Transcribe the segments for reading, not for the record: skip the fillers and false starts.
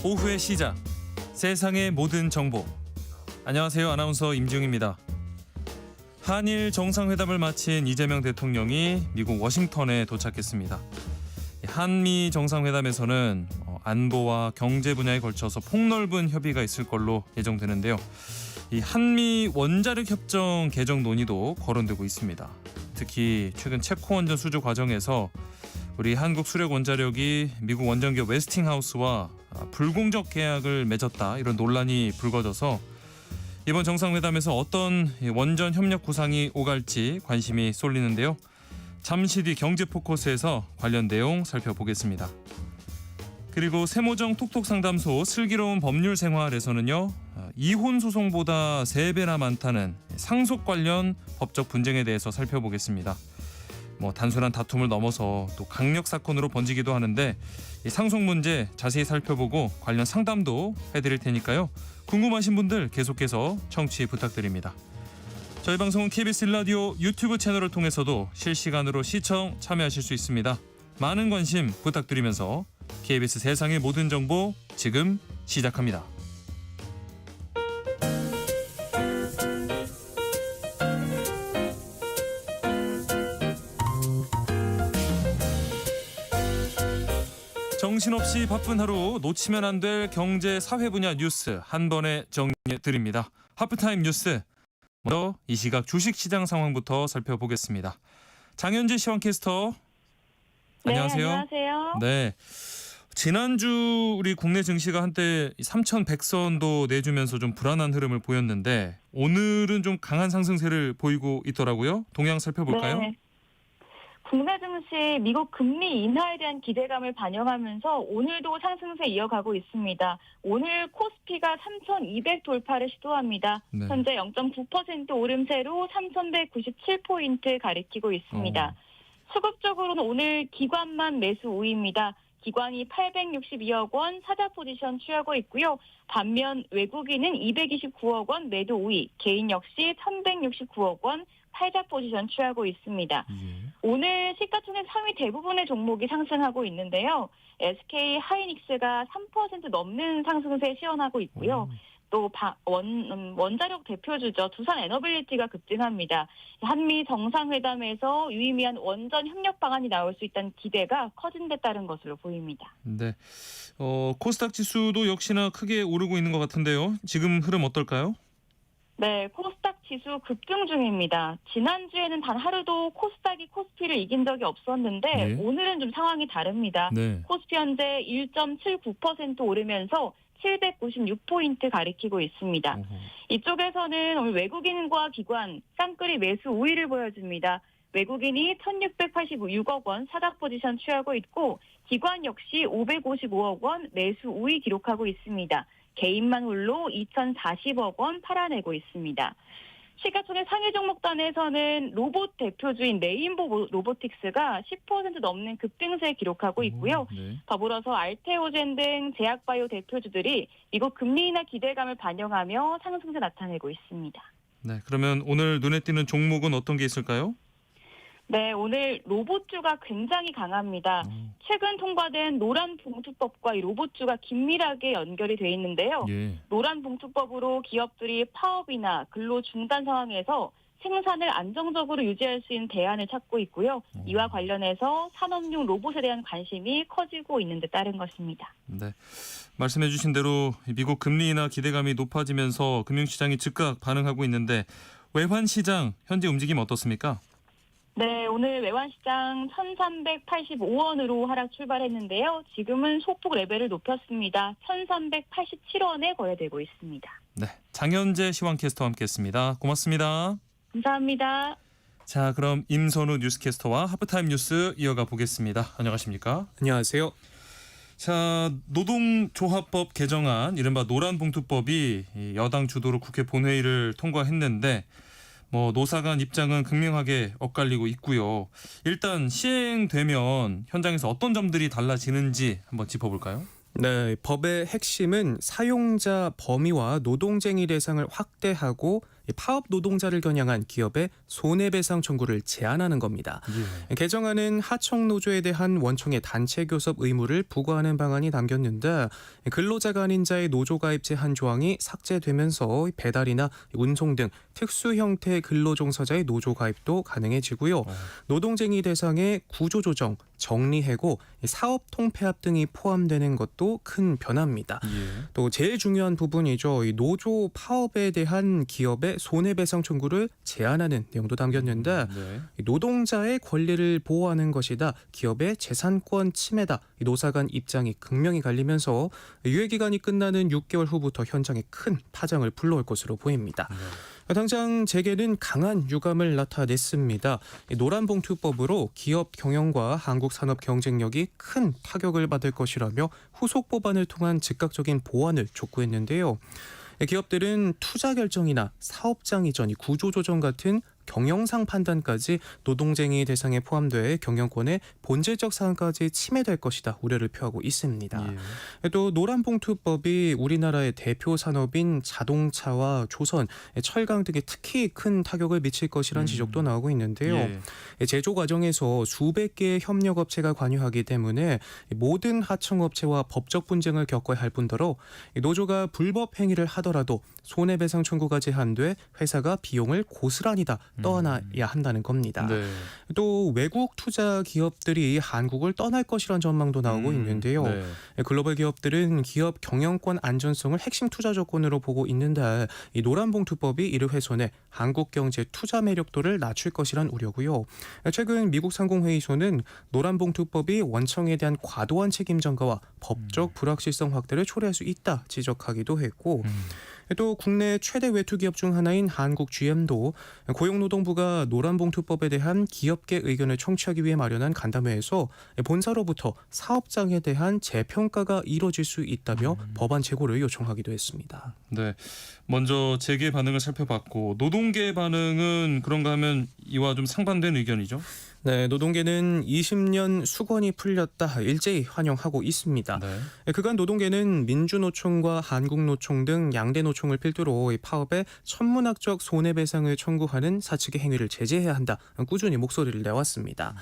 오후의 시작, 세상의 모든 정보. 안녕하세요. 아나운서 임지웅입니다. 한일 정상회담을 마친 이재명 대통령이 미국 워싱턴에 도착했습니다. 한미 정상회담에서는 안보와 경제 분야에 걸쳐서 폭넓은 협의가 있을 걸로 예정되는데요. 이 한미 원자력 협정 개정 논의도 거론되고 있습니다. 특히 최근 체코 원전 수주 과정에서 우리 한국 수력 원자력이 미국 원전기업 웨스팅하우스와 불공정 계약을 맺었다, 이런 논란이 불거져서 이번 정상회담에서 어떤 원전 협력 구상이 오갈지 관심이 쏠리는데요. 잠시 뒤 경제 포커스에서 관련 내용 살펴보겠습니다. 그리고 세모정 톡톡상담소 슬기로운 법률 생활에서는요, 이혼 소송보다 3배나 많다는 상속 관련 법적 분쟁에 대해서 살펴보겠습니다. 단순한 다툼을 넘어서 또 강력 사건으로 번지기도 하는데 이 상속 문제 자세히 살펴보고 관련 상담도 해드릴 테니까요. 궁금하신 분들 계속해서 청취 부탁드립니다. 저희 방송은 KBS 라디오 유튜브 채널을 통해서도 실시간으로 시청 참여하실 수 있습니다. 많은 관심 부탁드리면서 KBS 세상의 모든 정보 지금 시작합니다. 정신없이 바쁜 하루, 놓치면 안 될 경제 사회 분야 뉴스 한 번에 정리해 드립니다. 하프타임 뉴스. 먼저 이 시각 주식시장 상황부터 살펴보겠습니다. 장현지 시황캐스터. 안녕하세요. 네, 안녕하세요. 네. 지난주 우리 국내 증시가 한때 3,100선도 내주면서 좀 불안한 흐름을 보였는데 오늘은 좀 강한 상승세를 보이고 있더라고요. 동향 살펴볼까요? 네. 국내 증시 미국 금리 인하에 대한 기대감을 반영하면서 오늘도 상승세 이어가고 있습니다. 오늘 코스피가 3,200 돌파를 시도합니다. 네. 현재 0.9% 오름세로 3,197포인트 가리키고 있습니다. 수급적으로는 오늘 기관만 매수 우위입니다. 기관이 862억 원 사자 포지션 취하고 있고요. 반면 외국인은 229억 원 매도 우위, 개인 역시 1,169억 원 팔자 포지션 취하고 있습니다. 오늘 시가총액 상위 대부분의 종목이 상승하고 있는데요. SK 하이닉스가 3% 넘는 상승세 시현하고 있고요. 또 원자력 대표주죠. 두산 에너빌리티가 급등합니다. 한미 정상회담에서 유의미한 원전 협력 방안이 나올 수 있다는 기대가 커진 데 따른 것으로 보입니다. 네. 코스닥 지수도 역시나 크게 오르고 있는 것 같은데요. 지금 흐름 어떨까요? 네, 코스닥 지수 급등 중입니다. 지난주에는 단 하루도 코스닥이 코스피를 이긴 적이 없었는데 네. 오늘은 좀 상황이 다릅니다. 네. 코스피 현재 1.79% 오르면서 796포인트 가리키고 있습니다. 이쪽에서는 오늘 외국인과 기관 쌍끌이 매수 우위를 보여줍니다. 외국인이 1,686억 원 사닥 포지션 취하고 있고 기관 역시 555억 원 매수 우위 기록하고 있습니다. 개인만 홀로 2,040억 원 팔아내고 있습니다. 시가총액 상위 종목단에서는 로봇 대표주인 레인보 로보틱스가 10% 넘는 급등세 기록하고 있고요. 네. 더불어서 알테오젠 등 제약바이오 대표주들이 미국 금리 인하 기대감을 반영하며 상승세 나타내고 있습니다. 네. 그러면 오늘 눈에 띄는 종목은 어떤 게 있을까요? 네, 오늘 로봇주가 굉장히 강합니다. 최근 통과된 노란봉투법과 이 로봇주가 긴밀하게 연결이 돼 있는데요. 예. 노란봉투법으로 기업들이 파업이나 근로 중단 상황에서 생산을 안정적으로 유지할 수 있는 대안을 찾고 있고요. 이와 관련해서 산업용 로봇에 대한 관심이 커지고 있는 데 따른 것입니다. 네. 말씀해 주신 대로 미국 금리 인하 기대감이 높아지면서 금융시장이 즉각 반응하고 있는데 외환시장 현재 움직임 어떻습니까? 네, 오늘 외환시장 1,385원으로 하락 출발했는데요. 지금은 소폭 레벨을 높였습니다. 1,387원에 거래되고 있습니다. 네, 장현재 시황캐스터와 함께했습니다. 고맙습니다. 감사합니다. 자, 그럼 임선우 뉴스캐스터와 하프타임 뉴스 이어가 보겠습니다. 안녕하십니까? 안녕하세요. 자, 노동조합법 개정안, 이른바 노란봉투법이 여당 주도로 국회 본회의를 통과했는데 노사 간 입장은 극명하게 엇갈리고 있고요. 일단 시행되면 현장에서 어떤 점들이 달라지는지 한번 짚어볼까요? 네, 법의 핵심은 사용자 범위와 노동쟁의 대상을 확대하고 이 파업 노동자를 겨냥한 기업의 손해배상 청구를 제한하는 겁니다. 개정안은 하청 노조에 대한 원청의 단체 교섭 의무를 부과하는 방안이 담겼는데 근로자가 아닌 자의 노조 가입 제한 조항이 삭제되면서 배달이나 운송 등 특수 형태의 근로종사자의 노조 가입도 가능해지고요. 노동쟁이 대상의 구조조정, 정리해고, 사업 통폐합 등이 포함되는 것도 큰 변화입니다. 또 제일 중요한 부분이죠. 이 노조 파업에 대한 기업의 손해배상 청구를 제한하는 내용도 담겼는데 이 노동자의 권리를 보호하는 것이다. 기업의 재산권 침해다. 이 노사 간 입장이 극명히 갈리면서 유예기간이 끝나는 6개월 후부터 현장에 큰 파장을 불러올 것으로 보입니다. 당장 재계는 강한 유감을 나타냈습니다. 노란봉투법으로 기업 경영과 한국 산업 경쟁력이 큰 타격을 받을 것이라며 후속 법안을 통한 즉각적인 보완을 촉구했는데요. 기업들은 투자 결정이나 사업장 이전, 구조조정 같은 경영상 판단까지 노동쟁이 대상에 포함돼 경영권의 본질적 사항까지 침해될 것이다 우려를 표하고 있습니다. 또 노란봉투법이 우리나라의 대표 산업인 자동차와 조선, 철강 등에 특히 큰 타격을 미칠 것이라는 지적도 나오고 있는데요. 제조 과정에서 수백 개의 협력업체가 관여하기 때문에 모든 하청업체와 법적 분쟁을 겪어야 할 뿐더러 노조가 불법 행위를 하더라도 손해배상 청구가 제한돼 회사가 비용을 고스란히 다 떠나야 한다는 겁니다. 또 외국 투자 기업들이 한국을 떠날 것이라는 전망도 나오고 있는데요. 글로벌 기업들은 기업 경영권 안전성을 핵심 투자 조건으로 보고 있는데 이 노란봉투법이 이를 훼손해 한국 경제 투자 매력도를 낮출 것이란 우려고요. 최근 미국 상공회의소는 노란봉투법이 원청에 대한 과도한 책임 전가와 법적 불확실성 확대를 초래할 수 있다 지적하기도 했고 또 국내 최대 외투 기업 중 하나인 한국 GM도 고용노동부가 노란봉투법에 대한 기업계 의견을 청취하기 위해 마련한 간담회에서 본사로부터 사업장에 대한 재평가가 이뤄질 수 있다며 법안 제고를 요청하기도 했습니다. 네, 먼저 재계 반응을 살펴봤고 노동계 반응은 그런가 하면 이와 좀 상반된 의견이죠? 네, 노동계는 20년 수건이 풀렸다 일제히 환영하고 있습니다. 그간 노동계는 민주노총과 한국노총 등 양대 노총을 필두로 파업에 천문학적 손해배상을 청구하는 사측의 행위를 제재해야 한다 꾸준히 목소리를 내왔습니다.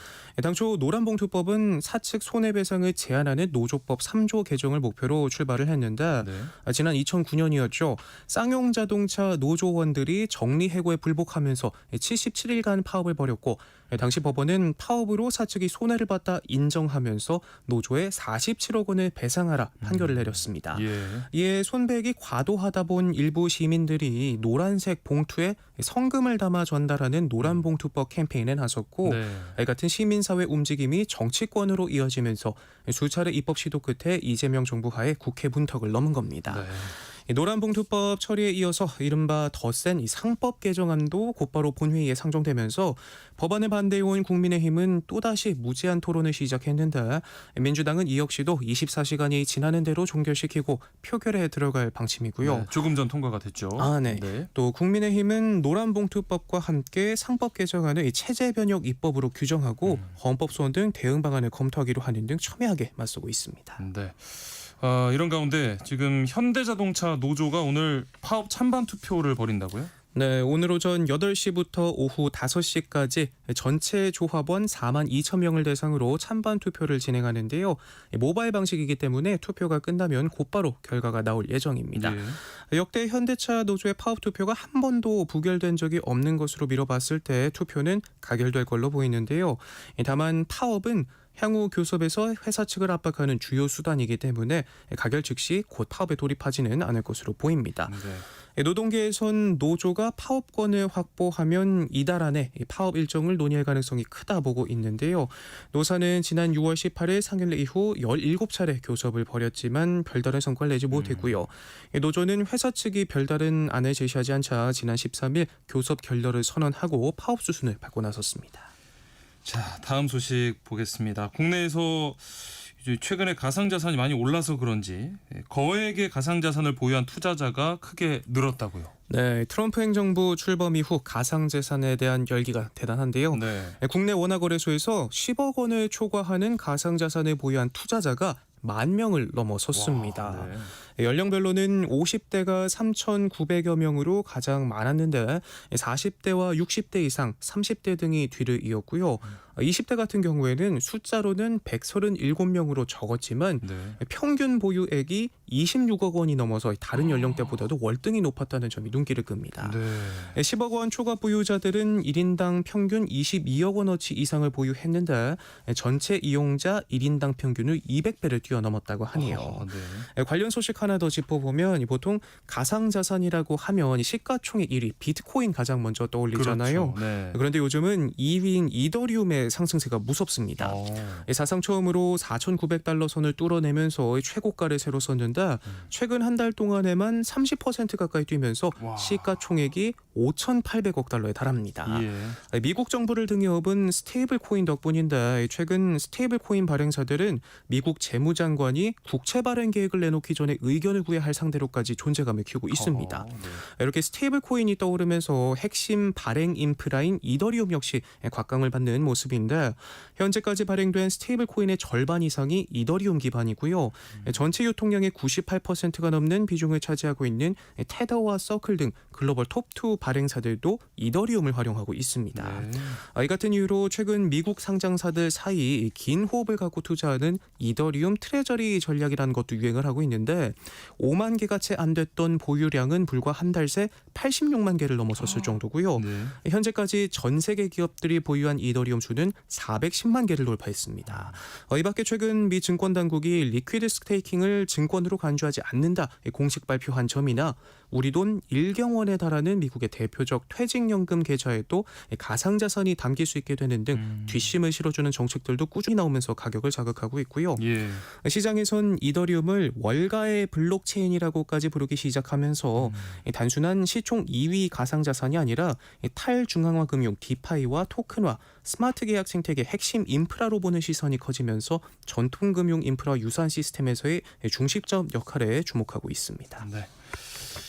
당초 노란봉투법은 사측 손해배상을 제한하는 노조법 3조 개정을 목표로 출발을 했는데 지난 2009년이었죠. 쌍용자동차 노조원들이 정리해고에 불복하면서 77일간 파업을 벌였고 당시 법원은 파업으로 사측이 손해를 봤다 인정하면서 노조에 47억 원을 배상하라 판결을 내렸습니다. 이에 손배액이 과도하다 본 일부 시민들이 노란색 봉투에 성금을 담아 전달하는 노란봉투법 캠페인에 나섰고 이 같은 시민사회 움직임이 정치권으로 이어지면서 수차례 입법 시도 끝에 이재명 정부 하에 국회 문턱을 넘은 겁니다. 노란봉투법 처리에 이어서 이른바 더 센 상법 개정안도 곧바로 본회의에 상정되면서 법안에 반대해온 국민의힘은 또다시 무제한 토론을 시작했는데 민주당은 이 역시도 24시간이 지나는 대로 종결시키고 표결에 들어갈 방침이고요. 조금 전 통과가 됐죠. 또 국민의힘은 노란봉투법과 함께 상법 개정안을 체제 변혁 입법으로 규정하고 헌법소원 등 대응 방안을 검토하기로 하는 등 첨예하게 맞서고 있습니다. 이런 가운데 지금 현대자동차 노조가 오늘 파업 찬반 투표를 벌인다고요? 네, 오늘 오전 8시부터 오후 5시까지 전체 조합원 4만 2천 명을 대상으로 찬반 투표를 진행하는데요. 모바일 방식이기 때문에 투표가 끝나면 곧바로 결과가 나올 예정입니다. 역대 현대차 노조의 파업 투표가 한 번도 부결된 적이 없는 것으로 미뤄봤을 때 투표는 가결될 걸로 보이는데요. 다만 파업은 향후 교섭에서 회사 측을 압박하는 주요 수단이기 때문에 가결 즉시 곧 파업에 돌입하지는 않을 것으로 보입니다. 노동계에선 노조가 파업권을 확보하면 이달 안에 파업 일정을 논의할 가능성이 크다 보고 있는데요. 노사는 지난 6월 18일 상견례 이후 17차례 교섭을 벌였지만 별다른 성과를 내지 못했고요. 노조는 회사 측이 별다른 안을 제시하지 않자 지난 13일 교섭 결렬을 선언하고 파업 수순을 밟고 나섰습니다. 자, 다음 소식 보겠습니다. 국내에서 최근에 가상자산이 많이 올라서 그런지 거액의 가상자산을 보유한 투자자가 크게 늘었다고요. 네, 트럼프 행정부 출범 이후 가상자산에 대한 열기가 대단한데요. 국내 원화거래소에서 10억 원을 초과하는 가상자산을 보유한 투자자가 10,000명을 넘어섰습니다. 연령별로는 50대가 3,900여 명으로 가장 많았는데 40대와 60대 이상, 30대 등이 뒤를 이었고요. 20대 같은 경우에는 숫자로는 137명으로 적었지만 네. 평균 보유액이 26억 원이 넘어서 다른 연령대보다도 월등히 높았다는 점이 눈길을 끕니다. 네. 10억 원 초과 보유자들은 1인당 평균 22억 원어치 이상을 보유했는데 전체 이용자 1인당 평균을 200배를 뛰어넘었다고 하네요. 네. 관련 소식 하나 더 짚어보면 보통 가상자산이라고 하면 시가총액 1위 비트코인 가장 먼저 떠올리잖아요. 그렇죠. 네. 그런데 요즘은 2위인 이더리움의 상승세가 무섭습니다. 사상 처음으로 4,900달러 선을 뚫어내면서 최고가를 새로 썼는데 최근 한 달 동안에만 30% 가까이 뛰면서 와. 시가총액이 5,800억 달러에 달합니다. 예. 미국 정부를 등에 업은 스테이블 코인 덕분인데 최근 스테이블 코인 발행사들은 미국 재무장관이 국채 발행 계획을 내놓기 전에 의견을 구해야 할 상대로까지 존재감을 키우고 있습니다. 네. 이렇게 스테이블 코인이 떠오르면서 핵심 발행 인프라인 이더리움 역시 곽강을 받는 모습인데 현재까지 발행된 스테이블 코인의 절반 이상이 이더리움 기반이고요. 전체 유통량의 98%가 넘는 비중을 차지하고 있는 테더와 서클 등 글로벌 톱2 발행사들도 이더리움을 활용하고 있습니다. 네. 이 같은 이유로 최근 미국 상장사들 사이 긴 호흡을 갖고 투자하는 이더리움 트레저리 전략이라는 것도 유행을 하고 있는데 5만 개가 채 안 됐던 보유량은 불과 한 달 새 86만 개를 넘어섰을 정도고요. 네. 현재까지 전 세계 기업들이 보유한 이더리움 수는 410만 개를 돌파했습니다. 이 밖에 최근 미 증권당국이 리퀴드 스테이킹을 증권으로 간주하지 않는다 공식 발표한 점이나 우리 돈 1경원에 달하는 미국의 대표적 퇴직연금 계좌에도 가상자산이 담길 수 있게 되는 등 뒷심을 실어주는 정책들도 꾸준히 나오면서 가격을 자극하고 있고요. 예. 시장에선 이더리움을 월가의 블록체인이라고까지 부르기 시작하면서 단순한 시총 2위 가상자산이 아니라 탈중앙화 금융 디파이와 토큰화, 스마트 계약 생태계 핵심 인프라로 보는 시선이 커지면서 전통금융 인프라 유사한 시스템에서의 중심적 역할에 주목하고 있습니다. 네.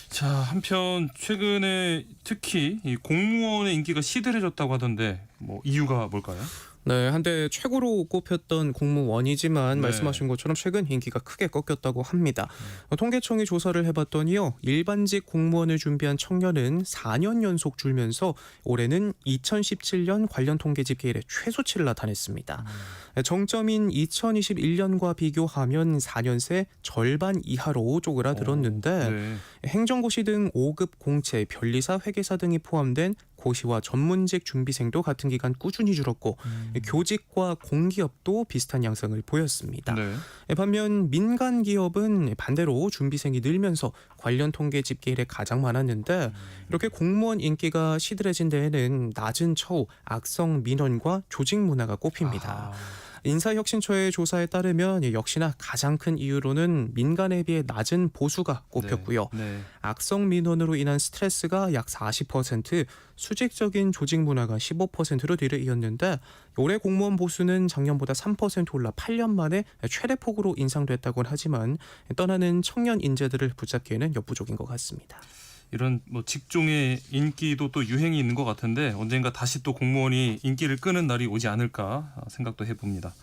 자, 한편 최근에 특히 이 공무원의 인기가 시들해졌다고 하던데 뭐 이유가 뭘까요? 네, 한때 최고로 꼽혔던 공무원이지만 네. 말씀하신 것처럼 최근 인기가 크게 꺾였다고 합니다. 통계청이 조사를 해봤더니요. 일반직 공무원을 준비한 청년은 4년 연속 줄면서 올해는 2017년 관련 통계 집계 이래 최소치를 나타냈습니다. 정점인 2021년과 비교하면 4년 새 절반 이하로 쪼그라들었는데 네. 행정고시 등 5급 공채, 변리사, 회계사 등이 포함된 고시와 전문직 준비생도 같은 기간 꾸준히 줄었고 교직과 공기업도 비슷한 양상을 보였습니다. 네. 반면 민간 기업은 반대로 준비생이 늘면서 관련 통계 집계 일에 가장 많았는데 이렇게 공무원 인기가 시들해진 데에는 낮은 처우, 악성 민원과 조직 문화가 꼽힙니다. 아하. 인사혁신처의 조사에 따르면 역시나 가장 큰 이유로는 민간에 비해 낮은 보수가 꼽혔고요. 네. 악성 민원으로 인한 스트레스가 약 40%, 수직적인 조직 문화가 15%로 뒤를 이었는데 올해 공무원 보수는 작년보다 3% 올라 8년 만에 최대폭으로 인상됐다고는 하지만 떠나는 청년 인재들을 붙잡기에는 역부족인 것 같습니다. 이런 뭐 직종의 인기도 또 유행이 있는 것 같은데 언젠가 다시 또 공무원이 인기를 끄는 날이 오지 않을까 생각도 해봅니다.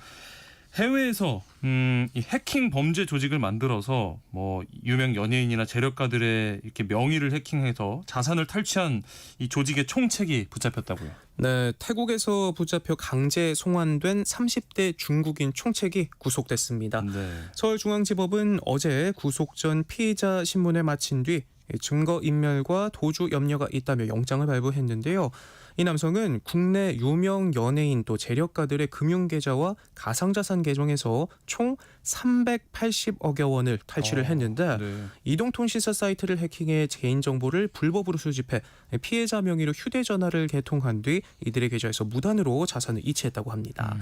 해외에서 이 해킹 범죄 조직을 만들어서 뭐 유명 연예인이나 재력가들의 이렇게 명의를 해킹해서 자산을 탈취한 이 조직의 총책이 붙잡혔다고요. 네, 태국에서 붙잡혀 강제 송환된 30대 중국인 총책이 구속됐습니다. 네. 서울중앙지법은 어제 구속 전 피의자 신문을 마친 뒤 증거인멸과 도주 염려가 있다며 영장을 발부했는데요. 이 남성은 국내 유명 연예인 또 재력가들의 금융계좌와 가상자산 계정에서 총 380억여 원을 탈취를 했는데 네. 이동통신사 사이트를 해킹해 개인정보를 불법으로 수집해 피해자 명의로 휴대전화를 개통한 뒤 이들의 계좌에서 무단으로 자산을 이체했다고 합니다.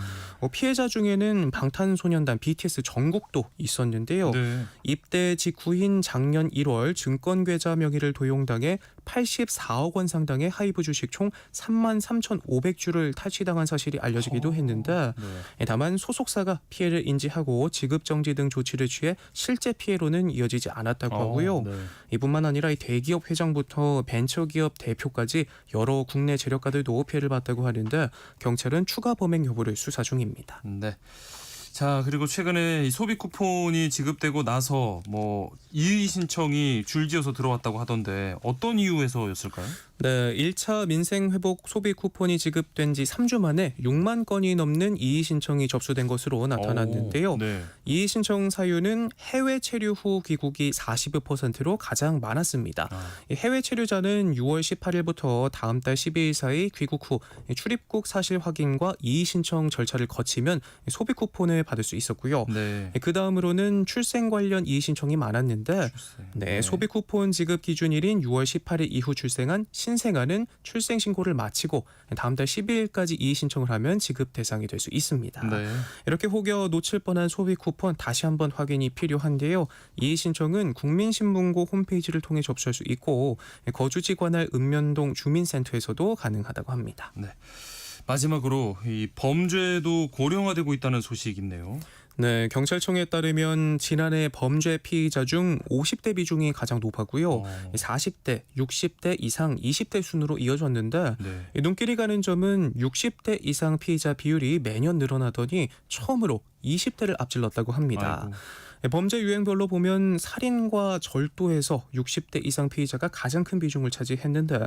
피해자 중에는 방탄소년단 BTS 정국도 있었는데요. 네. 입대 직후인 작년 1월 증권계좌 명의를 도용당해 84억 원 상당의 하이브 주식 총 33,500주를 탈취당한 사실이 알려지기도 했는데 네. 다만 소속사가 피해를 인지하고 지급정지 등 조치를 취해 실제 피해로는 이어지지 않았다고 하고요. 네. 이뿐만 아니라 이 대기업 회장부터 벤처기업 대표까지 여러 국내 재력가들도 피해를 봤다고 하는데 경찰은 추가 범행 여부를 수사 중입니다. 네. 자, 그리고 최근에 이 소비 쿠폰이 지급되고 나서 뭐 이의 신청이 줄지어서 들어왔다고 하던데 어떤 이유에서였을까요? 네, 1차 민생회복 소비 쿠폰이 지급된 지 3주 만에 6만 건이 넘는 이의 신청이 접수된 것으로 나타났는데요. 네. 이의 신청 사유는 해외 체류 후 귀국이 40%로 가장 많았습니다. 이 해외 체류자는 6월 18일부터 다음 달 12일 사이 귀국 후 출입국 사실 확인과 이의 신청 절차를 거치면 소비 쿠폰을 받을 수 있었고요. 네. 그 다음으로는 출생 관련 이의 신청이 많았는데 네, 소비 쿠폰 지급 기준일인 6월 18일 이후 출생한 신생아는 출생 신고를 마치고 다음 달 12일까지 이의 신청을 하면 지급 대상이 될 수 있습니다. 네. 이렇게 혹여 놓칠 뻔한 소비 쿠폰 다시 한번 확인이 필요한데요. 이의 신청은 국민신문고 홈페이지를 통해 접수할 수 있고 거주지 관할 읍면동 주민센터에서도 가능하다고 합니다. 네. 마지막으로 이 범죄도 고령화되고 있다는 소식이 있네요. 네, 경찰청에 따르면 지난해 범죄 피의자 중 50대 비중이 가장 높았고요. 40대, 60대 이상 20대 순으로 이어졌는데 네. 눈길이 가는 점은 60대 이상 피의자 비율이 매년 늘어나더니 처음으로 20대를 앞질렀다고 합니다. 아이고. 범죄 유형별로 보면 살인과 절도에서 60대 이상 피의자가 가장 큰 비중을 차지했는데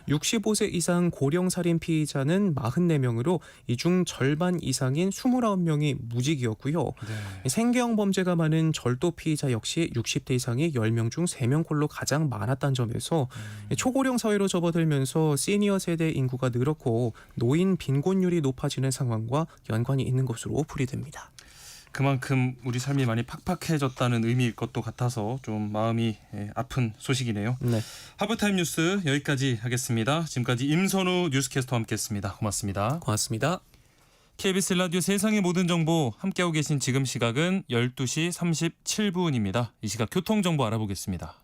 65세 이상 고령 살인 피의자는 44명으로 이 중 절반 이상인 29명이 무직이었고요. 네. 생계형 범죄가 많은 절도 피의자 역시 60대 이상이 10명 중 3명꼴로 가장 많았다는 점에서 초고령 사회로 접어들면서 시니어 세대 인구가 늘었고 노인 빈곤율이 높아지는 상황과 연관이 있는 것으로 풀이됩니다. 그만큼 우리 삶이 많이 팍팍해졌다는 의미일 것도 같아서 좀 마음이 아픈 소식이네요. 네. 하버타임 뉴스 여기까지 하겠습니다. 지금까지 임선우 뉴스캐스터와 함께했습니다. 고맙습니다. 고맙습니다. KBS 라디오 세상의 모든 정보 함께하고 계신 지금 시각은 12시 37분입니다. 이 시각 교통정보 알아보겠습니다.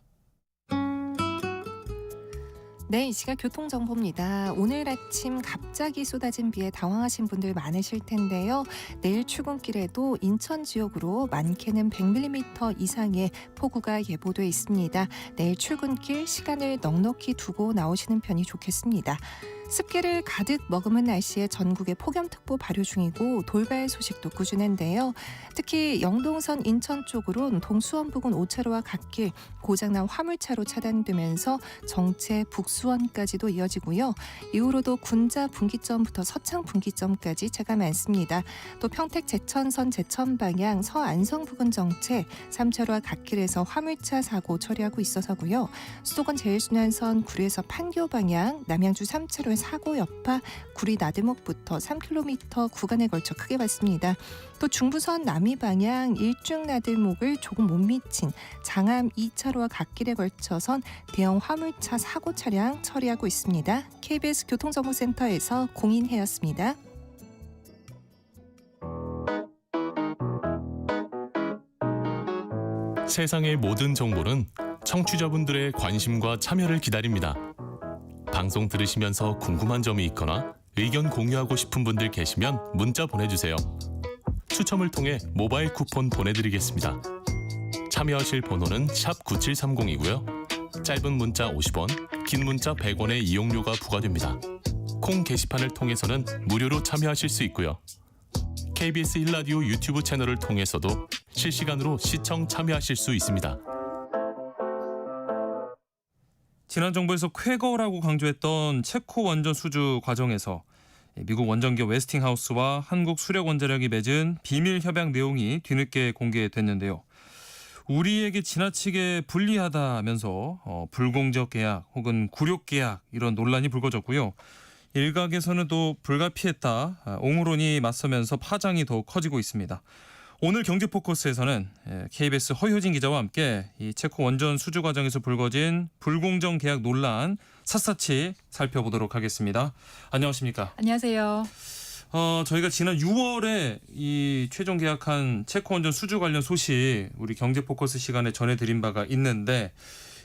네, 이 시각 교통정보입니다. 오늘 아침 갑자기 쏟아진 비에 당황하신 분들 많으실 텐데요. 내일 출근길에도 인천 지역으로 많게는 100mm 이상의 폭우가 예보돼 있습니다. 내일 출근길 시간을 넉넉히 두고 나오시는 편이 좋겠습니다. 습기를 가득 머금은 날씨에 전국에 폭염특보 발효 중이고 돌발 소식도 꾸준한데요. 특히 영동선 인천 쪽으론 동수원 부근 5차로와 갓길 고장난 화물차로 차단되면서 정체 북수원까지도 이어지고요. 이후로도 군자 분기점부터 서창 분기점까지 차가 많습니다. 또 평택 제천선 제천 방향 서안성 부근 정체 3차로와 갓길에서 화물차 사고 처리하고 있어서고요. 수도권 제일순환선 구리에서 판교 방향 남양주 3차로에 사고 여파 구리 나들목부터 3km 구간에 걸쳐 크게 봤습니다. 또 중부선 남이 방향 일중 나들목을 조금 못 미친 장암 2차로와 갓길에 걸쳐선 대형 화물차 사고 차량 처리하고 있습니다. KBS 교통정보센터에서 공인혜였습니다. 세상의 모든 정보는 청취자분들의 관심과 참여를 기다립니다. 방송 들으시면서 궁금한 점이 있거나 의견 공유하고 싶은 분들 계시면 문자 보내주세요. 추첨을 통해 모바일 쿠폰 보내드리겠습니다. 참여하실 번호는 샵 9730이고요. 짧은 문자 50원, 긴 문자 100원의 이용료가 부과됩니다. 콩 게시판을 통해서는 무료로 참여하실 수 있고요. KBS 1라디오 유튜브 채널을 통해서도 실시간으로 시청 참여하실 수 있습니다. 지난 정부에서 쾌거라고 강조했던 체코 원전 수주 과정에서 미국 원전기업 웨스팅하우스와 한국 수력원자력이 맺은 비밀 협약 내용이 뒤늦게 공개됐는데요. 우리에게 지나치게 불리하다면서 불공적 계약 혹은 굴욕 계약 이런 논란이 불거졌고요. 일각에서는 또 불가피했다 옹호론이 맞서면서 파장이 더욱 커지고 있습니다. 오늘 경제포커스에서는 KBS 허효진 기자와 함께 이 체코 원전 수주 과정에서 불거진 불공정 계약 논란 샅샅이 살펴보도록 하겠습니다. 안녕하십니까? 안녕하세요. 저희가 지난 6월에 이 최종 계약한 체코 원전 수주 관련 소식 우리 경제포커스 시간에 전해드린 바가 있는데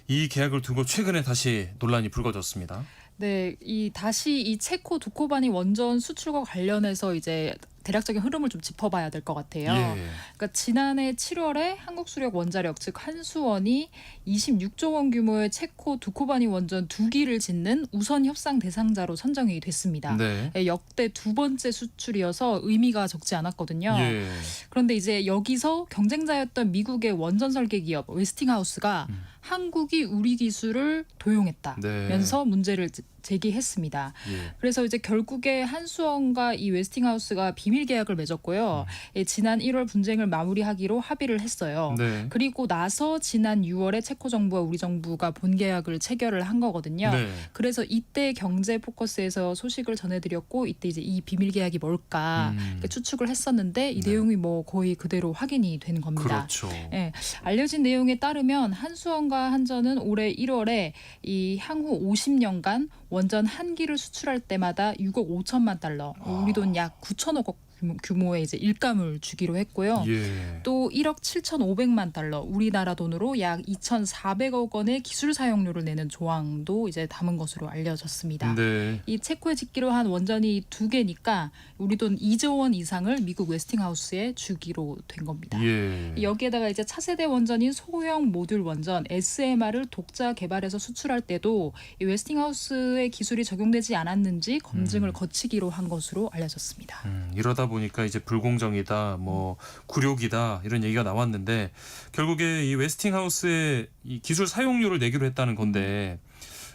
이 계약을 두고 최근에 다시 논란이 불거졌습니다. 네, 다시 이 체코 두코바니 원전 수출과 관련해서 이제 대략적인 흐름을 좀 짚어봐야 될 것 같아요. 예. 그러니까 지난해 7월에 한국수력 원자력 즉 한수원이 26조 원 규모의 체코 두코바니 원전 2기를 짓는 우선 협상 대상자로 선정이 됐습니다. 네. 역대 두 번째 수출이어서 의미가 적지 않았거든요. 예. 그런데 이제 여기서 경쟁자였던 미국의 원전 설계 기업 웨스팅하우스가 한국이 우리 기술을 도용했다면서 문제를 제기했습니다. 예. 그래서 이제 결국에 한수원과 이 웨스팅하우스가 비밀 계약을 맺었고요. 지난 1월 분쟁을 마무리하기로 합의를 했어요. 네. 그리고 나서 지난 6월에 체코 정부와 우리 정부가 본 계약을 체결을 한 거거든요. 네. 그래서 이때 경제 포커스에서 소식을 전해드렸고 이때 이제 이 비밀 계약이 뭘까 이렇게 추측을 했었는데 이 네. 내용이 뭐 거의 그대로 확인이 된 겁니다. 그렇죠. 예, 알려진 내용에 따르면 한수원과 한전은 올해 1월에 이 향후 50년간 원전 한 기를 수출할 때마다 6억 5천만 달러, 우리 돈 약 9천억 원 규모의 이제 일감을 주기로 했고요. 예. 또 1억 7,500만 달러, 우리나라 돈으로 약 2,400억 원의 기술 사용료를 내는 조항도 이제 담은 것으로 알려졌습니다. 네. 이 체코에 짓기로 한 원전이 2개니까 우리 돈 2조 원 이상을 미국 웨스팅하우스에 주기로 된 겁니다. 예. 여기에다가 이제 차세대 원전인 소형 모듈 원전 SMR을 독자 개발해서 수출할 때도 이 웨스팅하우스의 기술이 적용되지 않았는지 검증을 거치기로 한 것으로 알려졌습니다. 이러다 보니까 이제 불공정이다, 뭐 굴욕이다 이런 얘기가 나왔는데 결국에 이 웨스팅하우스의 이 기술 사용료를 내기로 했다는 건데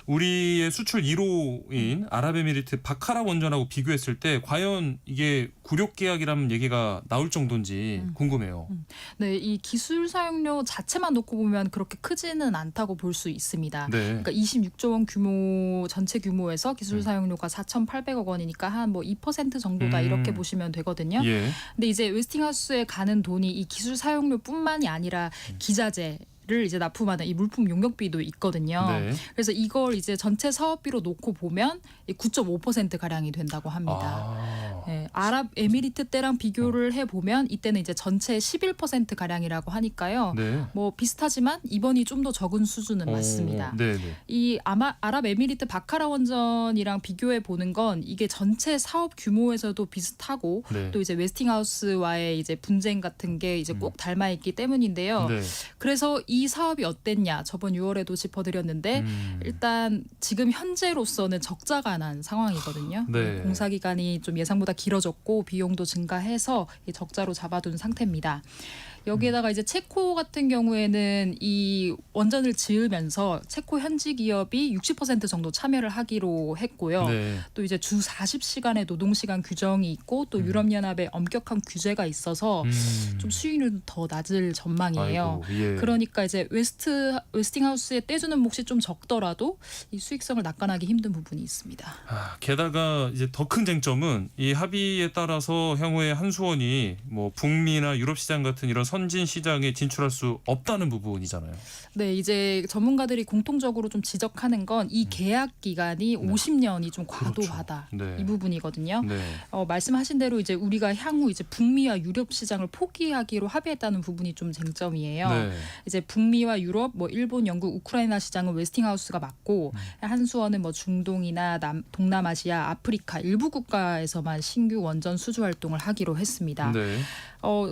우리의 수출 1호인 아랍에미리트 바카라 원전하고 비교했을 때 과연 이게 굴욕 계약이라는 얘기가 나올 정도인지 궁금해요. 네, 이 기술 사용료 자체만 놓고 보면 그렇게 크지는 않다고 볼 수 있습니다. 네. 그러니까 26조 원 규모 전체 규모에서 기술 사용료가 4,800억 원이니까 한 뭐 2% 정도다 이렇게 보시면 되거든요. 예. 근데 이제 웨스팅하우스에 가는 돈이 이 기술 사용료뿐만이 아니라 기자재 를 이제 납품하는 이 물품 용역비도 있거든요. 네. 그래서 이걸 이제 전체 사업비로 놓고 보면 9.5% 가량이 된다고 합니다. 아. 네, 아랍에미리트 때랑 비교를 해보면 이때는 이제 전체 11% 가량이라고 하니까요. 네. 뭐 비슷하지만 이번이 좀 더 적은 수준은 맞습니다. 네, 네. 이 아랍에미리트 바카라 원전이랑 비교해 보는 건 이게 전체 사업 규모에서도 비슷하고 네. 또 이제 웨스팅하우스와의 이제 분쟁 같은 게 이제 꼭 닮아 있기 때문인데요. 네. 그래서 이 사업이 어땠냐 저번 6월에도 짚어드렸는데 일단 지금 현재로서는 적자가 난 상황이거든요. 네. 공사 기간이 좀 예상보다 길어졌고 비용도 증가해서 이 적자로 잡아둔 상태입니다. 여기에다가 이제 체코 같은 경우에는 이 원전을 지으면서 체코 현지 기업이 60% 정도 참여를 하기로 했고요. 네. 또 이제 주 40시간의 노동시간 규정이 있고 또 유럽연합의 엄격한 규제가 있어서 좀 수익률은 더 낮을 전망이에요. 아이고, 예. 그러니까 이제 웨스팅하우스에 떼주는 몫이 좀 적더라도 이 수익성을 낙관하기 힘든 부분이 있습니다. 게다가 이제 더 큰 쟁점은 이 합의에 따라서 향후에 한수원이 뭐 북미나 유럽 시장 같은 이런 선진 시장에 진출할 수 없다는 부분이잖아요. 네, 이제 전문가들이 공통적으로 좀 지적하는 건 이 계약 기간이 50년이 좀 과도하다 네. 이 부분이거든요. 네. 말씀하신 대로 이제 우리가 향후 이제 북미와 유럽 시장을 포기하기로 합의했다는 부분이 좀 쟁점이에요. 네. 이제 북미와 유럽, 뭐 일본, 영국, 우크라이나 시장은 웨스팅하우스가 맡고 한수원은 뭐 중동이나 동남아시아, 아프리카 일부 국가에서만 신규 원전 수주 활동을 하기로 했습니다. 네.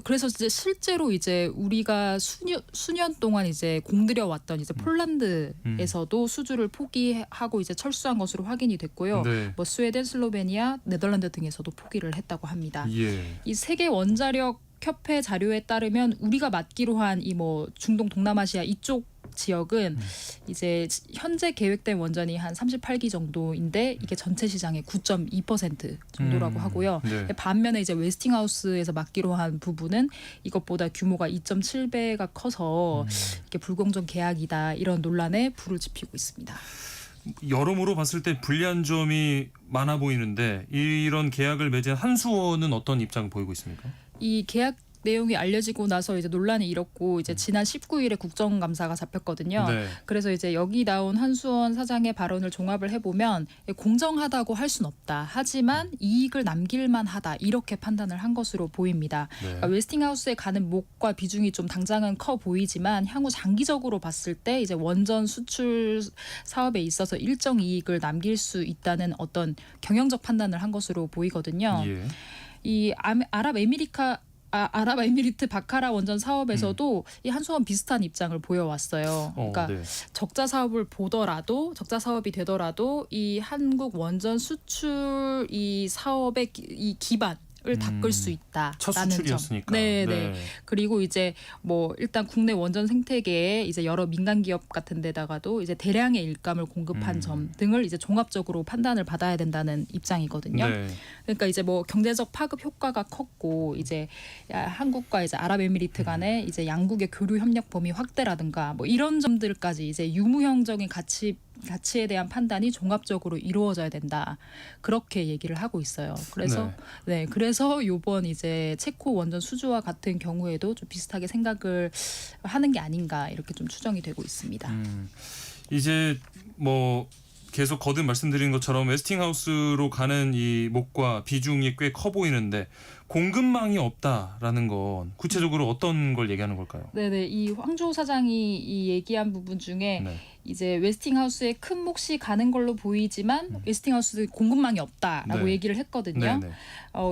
그래서 이제 실제로 이제 우리가 수년 동안 이제 공들여 왔던 이제 폴란드에서도 수주를 포기하고 이제 철수한 것으로 확인이 됐고요. 네. 뭐 스웨덴, 슬로베니아, 네덜란드 등에서도 포기를 했다고 합니다. 예. 이 세계 원자력 협회 자료에 따르면 우리가 맡기로 한 이 뭐 중동 동남아시아 이쪽 지역은 이제 현재 계획된 원전이 한 38기 정도인데 이게 전체 시장의 9.2% 정도라고 하고요. 네. 반면에 이제 웨스팅하우스에서 맡기로 한 부분은 이것보다 규모가 2.7배가 커서 이게 불공정 계약이다 이런 논란에 불을 지피고 있습니다. 여러모로 봤을 때 불리한 점이 많아 보이는데 이런 계약을 맺은 한수원은 어떤 입장을 보이고 있습니까? 이 계약 내용이 알려지고 나서 이제 논란이 일었고 이제 지난 19일에 국정감사가 잡혔거든요. 네. 그래서 이제 여기 나온 한수원 사장의 발언을 종합을 해보면 공정하다고 할 수는 없다. 하지만 이익을 남길 만하다. 이렇게 판단을 한 것으로 보입니다. 네. 그러니까 웨스팅하우스에 가는 목과 비중이 좀 당장은 커 보이지만 향후 장기적으로 봤을 때 이제 원전 수출 사업에 있어서 일정 이익을 남길 수 있다는 어떤 경영적 판단을 한 것으로 보이거든요. 예. 이 아랍에미리트 바카라 원전 사업에서도 이 한수원 비슷한 입장을 보여왔어요. 그러니까 네. 적자 사업이 되더라도 이 한국 원전 수출 이 사업의 이 기반을 닦을 수 있다라는 첫 점. 수출이었으니까. 네. 그리고 이제 뭐 일단 국내 원전 생태계에 이제 여러 민간 기업 같은 데다가도 이제 대량의 일감을 공급한 점 등을 이제 종합적으로 판단을 받아야 된다는 입장이거든요. 네. 그러니까 이제 뭐 경제적 파급 효과가 컸고 이제 한국과 이제 아랍에미리트 간의 이제 양국의 교류 협력 범위 확대라든가 뭐 이런 점들까지 이제 유무형적인 가치에 대한 판단이 종합적으로 이루어져야 된다. 그렇게 얘기를 하고 있어요. 그래서 그래서 요번 이제 체코 원전 수주와 같은 경우에도 좀 비슷하게 생각을 하는 게 아닌가 이렇게 좀 추정이 되고 있습니다. 이제 뭐 계속 거듭 말씀드린 것처럼 웨스팅하우스로 가는 이 목과 비중이 꽤 커 보이는데 공급망이 없다라는 건 구체적으로 어떤 걸 얘기하는 걸까요? 네네, 이 황조 사장이 이 얘기한 부분 중에 네. 이제 웨스팅하우스에 큰 몫이 가는 걸로 보이지만 웨스팅하우스 공급망이 없다라고 네. 얘기를 했거든요. 네네.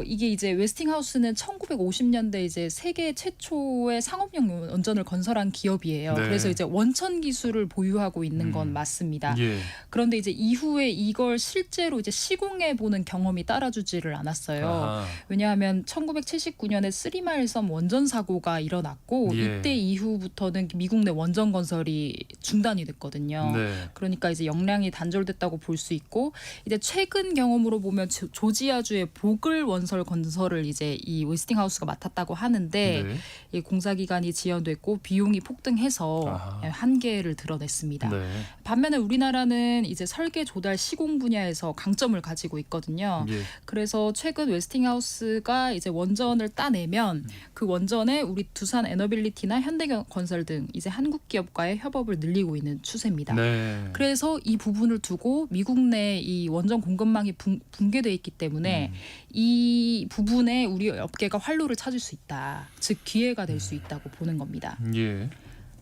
이게 이제 웨스팅하우스는 1950년대 이제 세계 최초의 상업용 원전을 건설한 기업이에요. 네. 그래서 이제 원천 기술을 보유하고 있는 건 맞습니다. 예. 그런데 이제 이후에 이걸 실제로 이제 시공해 보는 경험이 따라주지를 않았어요. 아하. 왜냐하면 1979년에 쓰리마일 섬 원전 사고가 일어났고 예. 이때 이후부터는 미국 내 원전 건설이 중단이 됐거든요. 네. 그러니까 이제 역량이 단절됐다고 볼 수 있고 이제 최근 경험으로 보면 조지아주의 보글 원설 건설을 이제 이 웨스팅하우스가 맡았다고 하는데 네. 이 공사 기간이 지연됐고 비용이 폭등해서 아하. 한계를 드러냈습니다. 네. 반면에 우리나라는 이제 설계 조달 시공 분야에서 강점을 가지고 있거든요. 예. 그래서 최근 웨스팅하우스가 이제 원전을 따내면 그 원전에 우리 두산 에너빌리티나 현대건설 등 이제 한국 기업과의 협업을 늘리고 있는 추세입니다. 네. 그래서 이 부분을 두고 미국 내 이 원전 공급망이 붕괴돼 있기 때문에 이 부분에 우리 업계가 활로를 찾을 수 있다. 즉 기회가 될 수 있다고 보는 겁니다. 예.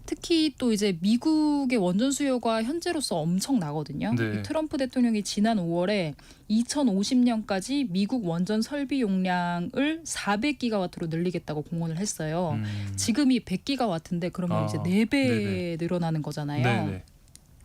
특히 또 이제 미국의 원전 수요가 현재로서 엄청나거든요. 네. 이 트럼프 대통령이 지난 5월에 2050년까지 미국 원전 설비 용량을 400기가와트로 늘리겠다고 공언을 했어요. 지금이 100기가와트인데 그러면 이제 4배 네네. 늘어나는 거잖아요. 네네.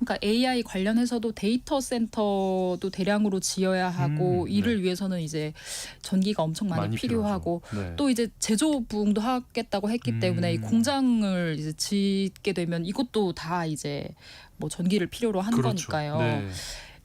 그러니까 AI 관련해서도 데이터 센터도 대량으로 지어야 하고 이를 네. 위해서는 이제 전기가 엄청 많이 필요하고 필요하죠. 네. 또 이제 제조 부응도 하겠다고 했기 때문에 이 공장을 이제 짓게 되면 이것도 다 이제 뭐 전기를 필요로 한 그렇죠. 거니까요. 네.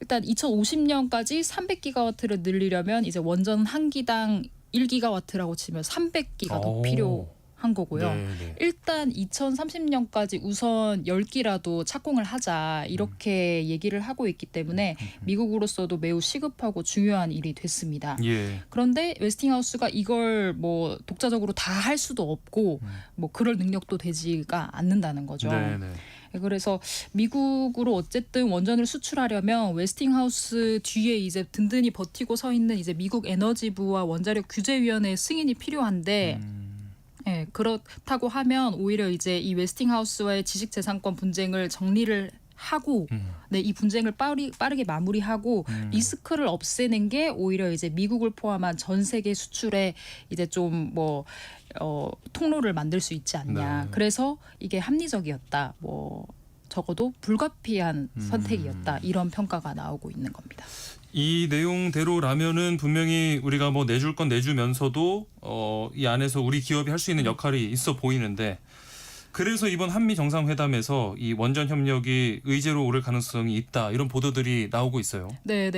일단 2050년까지 300기가와트를 늘리려면 이제 원전 한 기당 1기가와트라고 치면 300기가 더 오. 필요한 거고요. 네. 일단 2030년까지 우선 10기라도 착공을 하자 이렇게 얘기를 하고 있기 때문에 미국으로서도 매우 시급하고 중요한 일이 됐습니다. 예. 그런데 웨스팅하우스가 이걸 뭐 독자적으로 다 할 수도 없고 뭐 그럴 능력도 되지가 않는다는 거죠. 네네. 그래서 미국으로 어쨌든 원전을 수출하려면 웨스팅하우스 뒤에 이제 든든히 버티고 서 있는 이제 미국 에너지부와 원자력 규제위원회의 승인이 필요한데 네, 그렇다고 하면 오히려 이제 이 웨스팅하우스와의 지식재산권 분쟁을 정리를 하고 이 분쟁을 빠르게 마무리하고 리스크를 없애는 게 오히려 이제 미국을 포함한 전 세계 수출에 이제 좀 뭐 통로를 만들 수 있지 않냐. 네. 그래서 이게 합리적이었다. 뭐 적어도 불가피한 선택이었다. 이런 평가가 나오고 있는 겁니다. 이 내용대로라면은 분명히 우리가 뭐 내줄 건 내주면서도 이 안에서 우리 기업이 할 수 있는 역할이 있어 보이는데 그래서 이번 한미 정상회담에서 이 원전 협력이 의제로 오를 가능성이 있다 이런 보도들이 나오고 있어요. 네.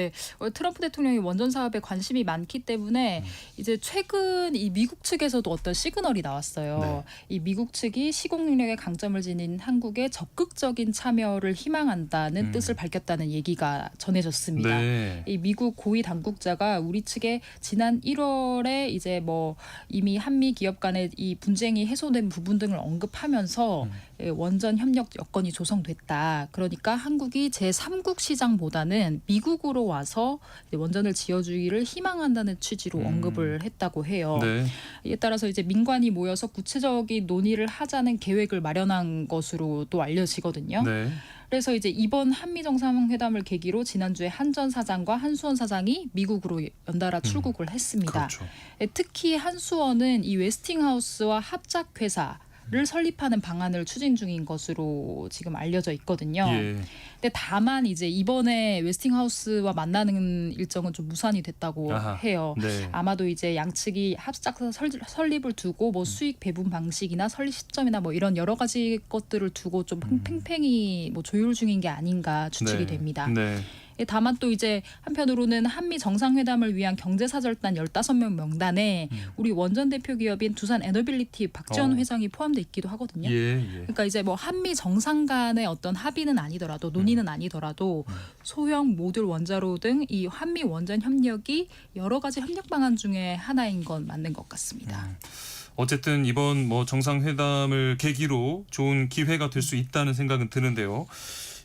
트럼프 대통령이 원전 사업에 관심이 많기 때문에 이제 최근 이 미국 측에서도 어떤 시그널이 나왔어요. 이 미국 측이 시공 능력의 강점을 지닌 한국의 적극적인 참여를 희망한다는 뜻을 밝혔다는 얘기가 전해졌습니다. 네. 이 미국 고위 당국자가 우리 측에 지난 1월에 이제 뭐 이미 한미 기업 간의 이 분쟁이 해소된 부분 등을 언급하면서 원전 협력 여건이 조성됐다. 그러니까 한국이 제3국 시장보다는 미국으로 와서 원전을 지어주기를 희망한다는 취지로 언급을 했다고 해요. 네. 이에 따라서 이제 민관이 모여서 구체적인 논의를 하자는 계획을 마련한 것으로 또 알려지거든요. 네. 그래서 이제 이번 한미 정상회담을 계기로 지난주에 한전 사장과 한수원 사장이 미국으로 연달아 출국을 했습니다. 그렇죠. 특히 한수원은 이 웨스팅하우스와 합작 회사를 설립하는 방안을 추진 중인 것으로 지금 알려져 있거든요. 예. 근데 다만 이제 이번에 웨스팅하우스와 만나는 일정은 좀 무산이 됐다고 아하. 해요. 네. 아마도 이제 양측이 합작사 설립을 두고 뭐 수익 배분 방식이나 설립 시점이나 뭐 이런 여러 가지 것들을 두고 좀 팽팽히 뭐 조율 중인 게 아닌가 추측이 됩니다. 네. 다만 또 이제 한편으로는 한미 정상회담을 위한 경제사절단 15명 명단에 우리 원전 대표 기업인 두산 에너빌리티 박지원 회장이 포함돼 있기도 하거든요. 예. 그러니까 이제 뭐 한미 정상 간의 어떤 합의는 아니더라도 논의는 아니더라도 소형 모듈 원자로 등 이 한미 원전 협력이 여러 가지 협력 방안 중에 하나인 건 맞는 것 같습니다. 어쨌든 이번 뭐 정상회담을 계기로 좋은 기회가 될 수 있다는 생각은 드는데요.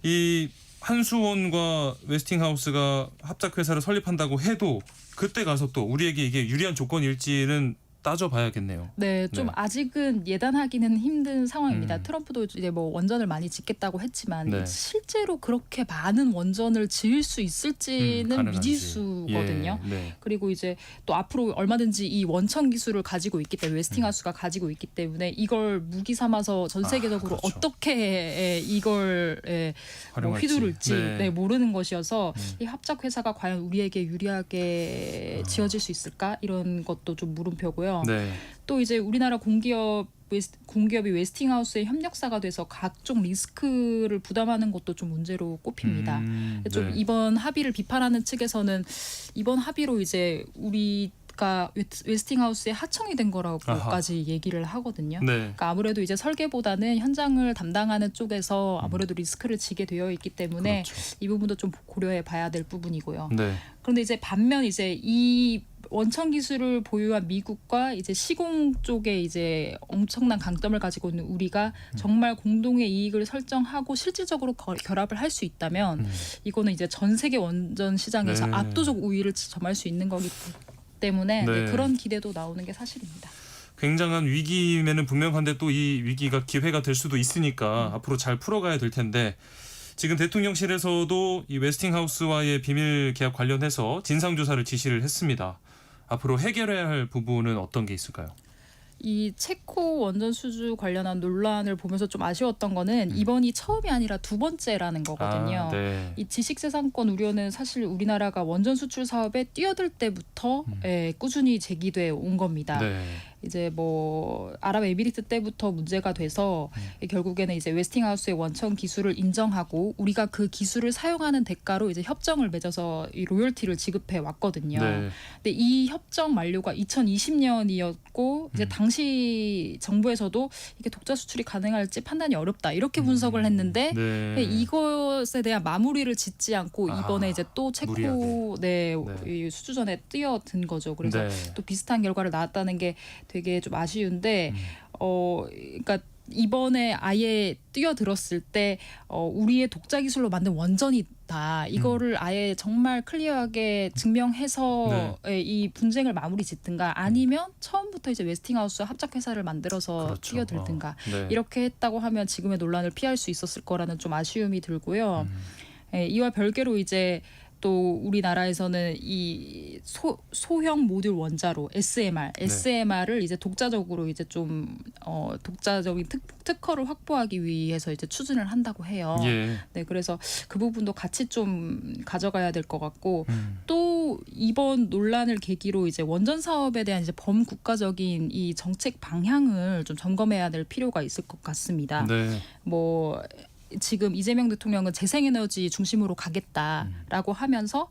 이 한수원과 웨스팅하우스가 합작 회사를 설립한다고 해도 그때 가서 또 우리에게 이게 유리한 조건일지는 따져봐야겠네요. 네, 좀 네. 아직은 예단하기는 힘든 상황입니다. 음. 트럼프도 이제 뭐 원전을 많이 짓겠다고 했지만 네. 실제로 그렇게 많은 원전을 지을 수 있을지는 가능한지. 미지수거든요. 예. 네. 그리고 이제 또 앞으로 얼마든지 이 원천 기술을 가지고 있기 때문에 웨스팅하우스가 가지고 있기 때문에 이걸 무기 삼아서 전 세계적으로 그렇죠. 어떻게 이걸 뭐 활용할지. 휘두를지 네. 모르는 것이어서 이 합작 회사가 과연 우리에게 유리하게 지어질 수 있을까 이런 것도 좀 물음표고요. 네. 또 이제 우리나라 공기업이 웨스팅하우스의 협력사가 돼서 각종 리스크를 부담하는 것도 좀 문제로 꼽힙니다. 좀 네. 이번 합의를 비판하는 측에서는 이번 합의로 이제 우리가 웨스팅하우스의 하청이 된 거라고까지 얘기를 하거든요. 네. 그러니까 아무래도 이제 설계보다는 현장을 담당하는 쪽에서 아무래도 리스크를 지게 되어 있기 때문에 그렇죠. 이 부분도 좀 고려해 봐야 될 부분이고요. 네. 그런데 이제 반면 이제 이 원천 기술을 보유한 미국과 이제 시공 쪽에 이제 엄청난 강점을 가지고 있는 우리가 정말 공동의 이익을 설정하고 실질적으로 결합을 할 수 있다면 이거는 이제 전 세계 원전 시장에서 네. 압도적 우위를 점할 수 있는 거기 때문에 네. 그런 기대도 나오는 게 사실입니다. 굉장한 위기임에는 분명한데 또 이 위기가 기회가 될 수도 있으니까 앞으로 잘 풀어가야 될 텐데 지금 대통령실에서도 이 웨스팅하우스와의 비밀 계약 관련해서 진상조사를 지시를 했습니다. 앞으로 해결해야 할 부분은 어떤 게 있을까요? 이 체코 원전 수주 관련한 논란을 보면서 좀 아쉬웠던 거는 이번이 처음이 아니라 두 번째라는 거거든요. 네. 이 지식재산권 우려는 사실 우리나라가 원전 수출 사업에 뛰어들 때부터 꾸준히 제기돼 온 겁니다. 네. 이제 뭐 아랍에미리트 때부터 문제가 돼서 결국에는 이제 웨스팅하우스의 원천 기술을 인정하고 우리가 그 기술을 사용하는 대가로 이제 협정을 맺어서 이 로열티를 지급해 왔거든요. 네. 근데 이 협정 만료가 2020년이었고 이제 당시 정부에서도 이게 독자 수출이 가능할지 판단이 어렵다 이렇게 분석을 했는데 네. 이것에 대한 마무리를 짓지 않고 이번에 이제 또 체코 무리하게. 이 수주전에 뛰어든 거죠. 그래서 네. 또 비슷한 결과를 낳았다는 게 되게 좀 아쉬운데 그러니까 이번에 아예 뛰어들었을 때 우리의 독자 기술로 만든 원전이다. 이거를 아예 정말 클리어하게 증명해서 이 분쟁을 마무리 짓든가 아니면 처음부터 이제 웨스팅하우스 합작 회사를 만들어서 그렇죠. 뛰어들든가 네. 이렇게 했다고 하면 지금의 논란을 피할 수 있었을 거라는 좀 아쉬움이 들고요. 이와 별개로 이제 또 우리나라에서는 이 소형 모듈 원자로 SMR을 이제 독자적으로 이제 좀 독자적인 특허를 확보하기 위해서 이제 추진을 한다고 해요. 예. 네, 그래서 그 부분도 같이 좀 가져가야 될 것 같고 또 또 이번 논란을 계기로 이제 원전 사업에 대한 이제 범국가적인 이 정책 방향을 좀 점검해야 될 필요가 있을 것 같습니다. 네. 뭐 지금 이재명 대통령은 재생에너지 중심으로 가겠다라고 하면서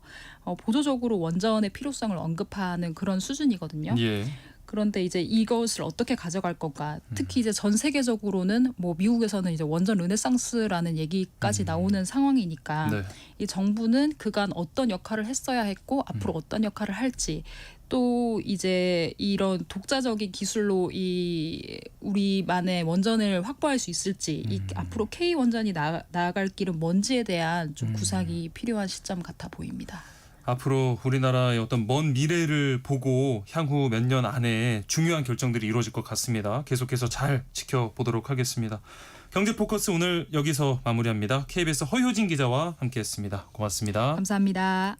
보조적으로 원전의 필요성을 언급하는 그런 수준이거든요. 예. 그런데 이제 이것을 어떻게 가져갈 건가? 특히 이제 전 세계적으로는 뭐 미국에서는 이제 원전 르네상스라는 얘기까지 나오는 상황이니까 네. 이 정부는 그간 어떤 역할을 했어야 했고 앞으로 어떤 역할을 할지 또 이제 이런 독자적인 기술로 이 우리만의 원전을 확보할 수 있을지 이 앞으로 K 원전이 나아갈 길은 뭔지에 대한 좀 구상이 필요한 시점 같아 보입니다. 앞으로 우리나라의 어떤 먼 미래를 보고 향후 몇 년 안에 중요한 결정들이 이루어질 것 같습니다. 계속해서 잘 지켜보도록 하겠습니다. 경제포커스 오늘 여기서 마무리합니다. KBS 허효진 기자와 함께했습니다. 고맙습니다. 감사합니다.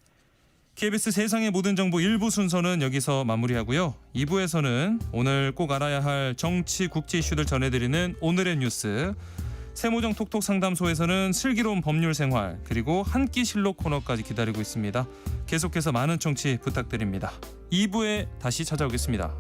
KBS 세상의 모든 정보 1부 순서는 여기서 마무리하고요. 2부에서는 오늘 꼭 알아야 할 정치 국제 이슈들 전해드리는 오늘의 뉴스, 세모정 톡톡 상담소에서는 슬기로운 법률 생활, 그리고 한 끼 실록 코너까지 기다리고 있습니다. 계속해서 많은 청취 부탁드립니다. 2부에 다시 찾아오겠습니다.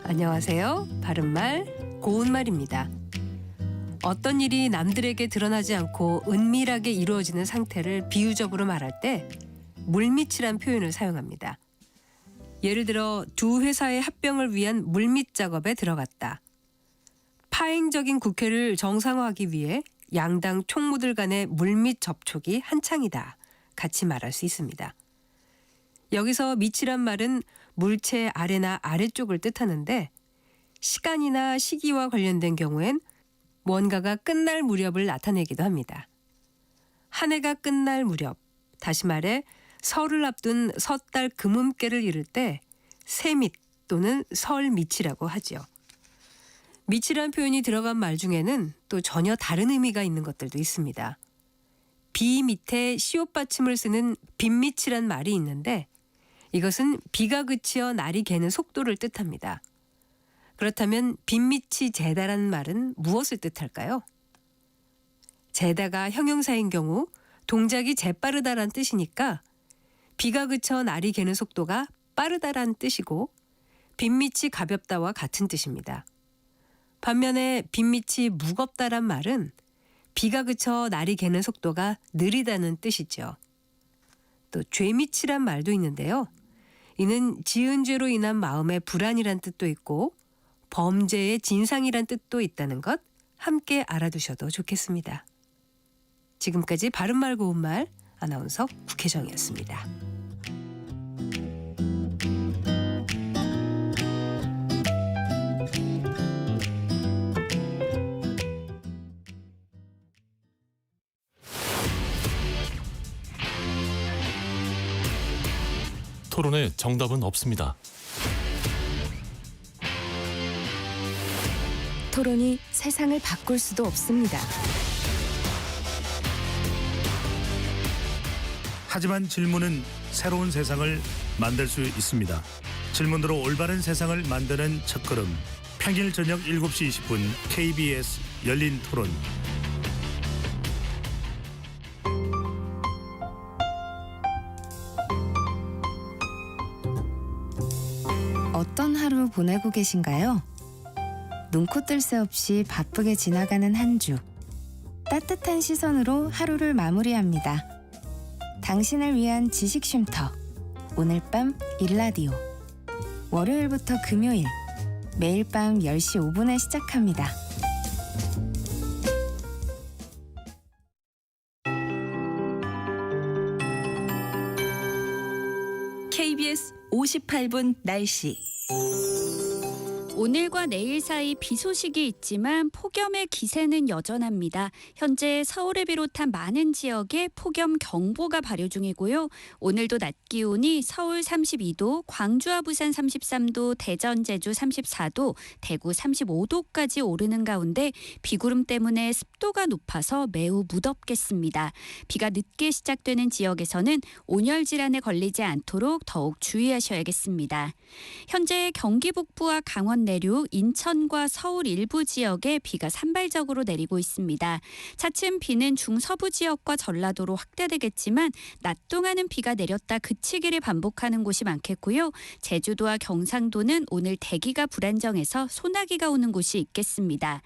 안녕하세요. 바른말 고운말입니다. 어떤 일이 남들에게 드러나지 않고 은밀하게 이루어지는 상태를 비유적으로 말할 때 물밑이란 표현을 사용합니다. 예를 들어 두 회사의 합병을 위한 물밑 작업에 들어갔다. 파행적인 국회를 정상화하기 위해 양당 총무들 간의 물밑 접촉이 한창이다. 같이 말할 수 있습니다. 여기서 밑이란 말은 물체 아래나 아래쪽을 뜻하는데 시간이나 시기와 관련된 경우엔 뭔가가 끝날 무렵을 나타내기도 합니다. 한 해가 끝날 무렵, 다시 말해 설을 앞둔 섣달 금음께를 이를 때 새밑 또는 설밑이라고 하죠. 밑이란 표현이 들어간 말 중에는 또 전혀 다른 의미가 있는 것들도 있습니다. 비 밑에 시옷 받침을 쓰는 빗밑이란 말이 있는데 이것은 비가 그치어 날이 개는 속도를 뜻합니다. 그렇다면 빗밑이 재다란 말은 무엇을 뜻할까요? 재다가 형용사인 경우 동작이 재빠르다란 뜻이니까 비가 그쳐 날이 개는 속도가 빠르다란 뜻이고 빗밑이 가볍다와 같은 뜻입니다. 반면에 빗밑이 무겁다란 말은 비가 그쳐 날이 개는 속도가 느리다는 뜻이죠. 또 죄밑이란 말도 있는데요. 이는 지은 죄로 인한 마음의 불안이란 뜻도 있고 범죄의 진상이란 뜻도 있다는 것 함께 알아두셔도 좋겠습니다. 지금까지 바른말 고운말 아나운서 국혜정이었습니다. 토론에 정답은 없습니다. 토론이 세상을 바꿀 수도 없습니다. 하지만 질문은 새로운 세상을 만들 수 있습니다. 질문으로 올바른 세상을 만드는 첫걸음. 평일 저녁 7시 20분 KBS 열린 토론. 어떤 하루 보내고 계신가요? 눈코 뜰 새 없이 바쁘게 지나가는 한 주. 따뜻한 시선으로 하루를 마무리합니다. 당신을 위한 지식 쉼터. 오늘 밤 일라디오. 월요일부터 금요일. 매일 밤 10시 5분에 시작합니다. KBS 58분 날씨. 오늘과 내일 사이 비 소식이 있지만 폭염의 기세는 여전합니다. 현재 서울을 비롯한 많은 지역에 폭염 경보가 발효 중이고요. 오늘도 낮 기온이 서울 32도, 광주와 부산 33도, 대전, 제주 34도, 대구 35도까지 오르는 가운데 비구름 때문에 습도가 높아서 매우 무덥겠습니다. 비가 늦게 시작되는 지역에서는 온열 질환에 걸리지 않도록 더욱 주의하셔야겠습니다. 현재 경기 북부와 강원 내륙, 인천과 서울 일부 지역에 비가 산발적으로 내리고 있습니다. 차츰 비는 중서부 지역과 전라도로 확대되겠지만 낮 동안은 비가 내렸다 그치기를 반복하는 곳이 많겠고요. 제주도와 경상도는 오늘 대기가 불안정해서 소나기가 오는 곳이 있겠습니다.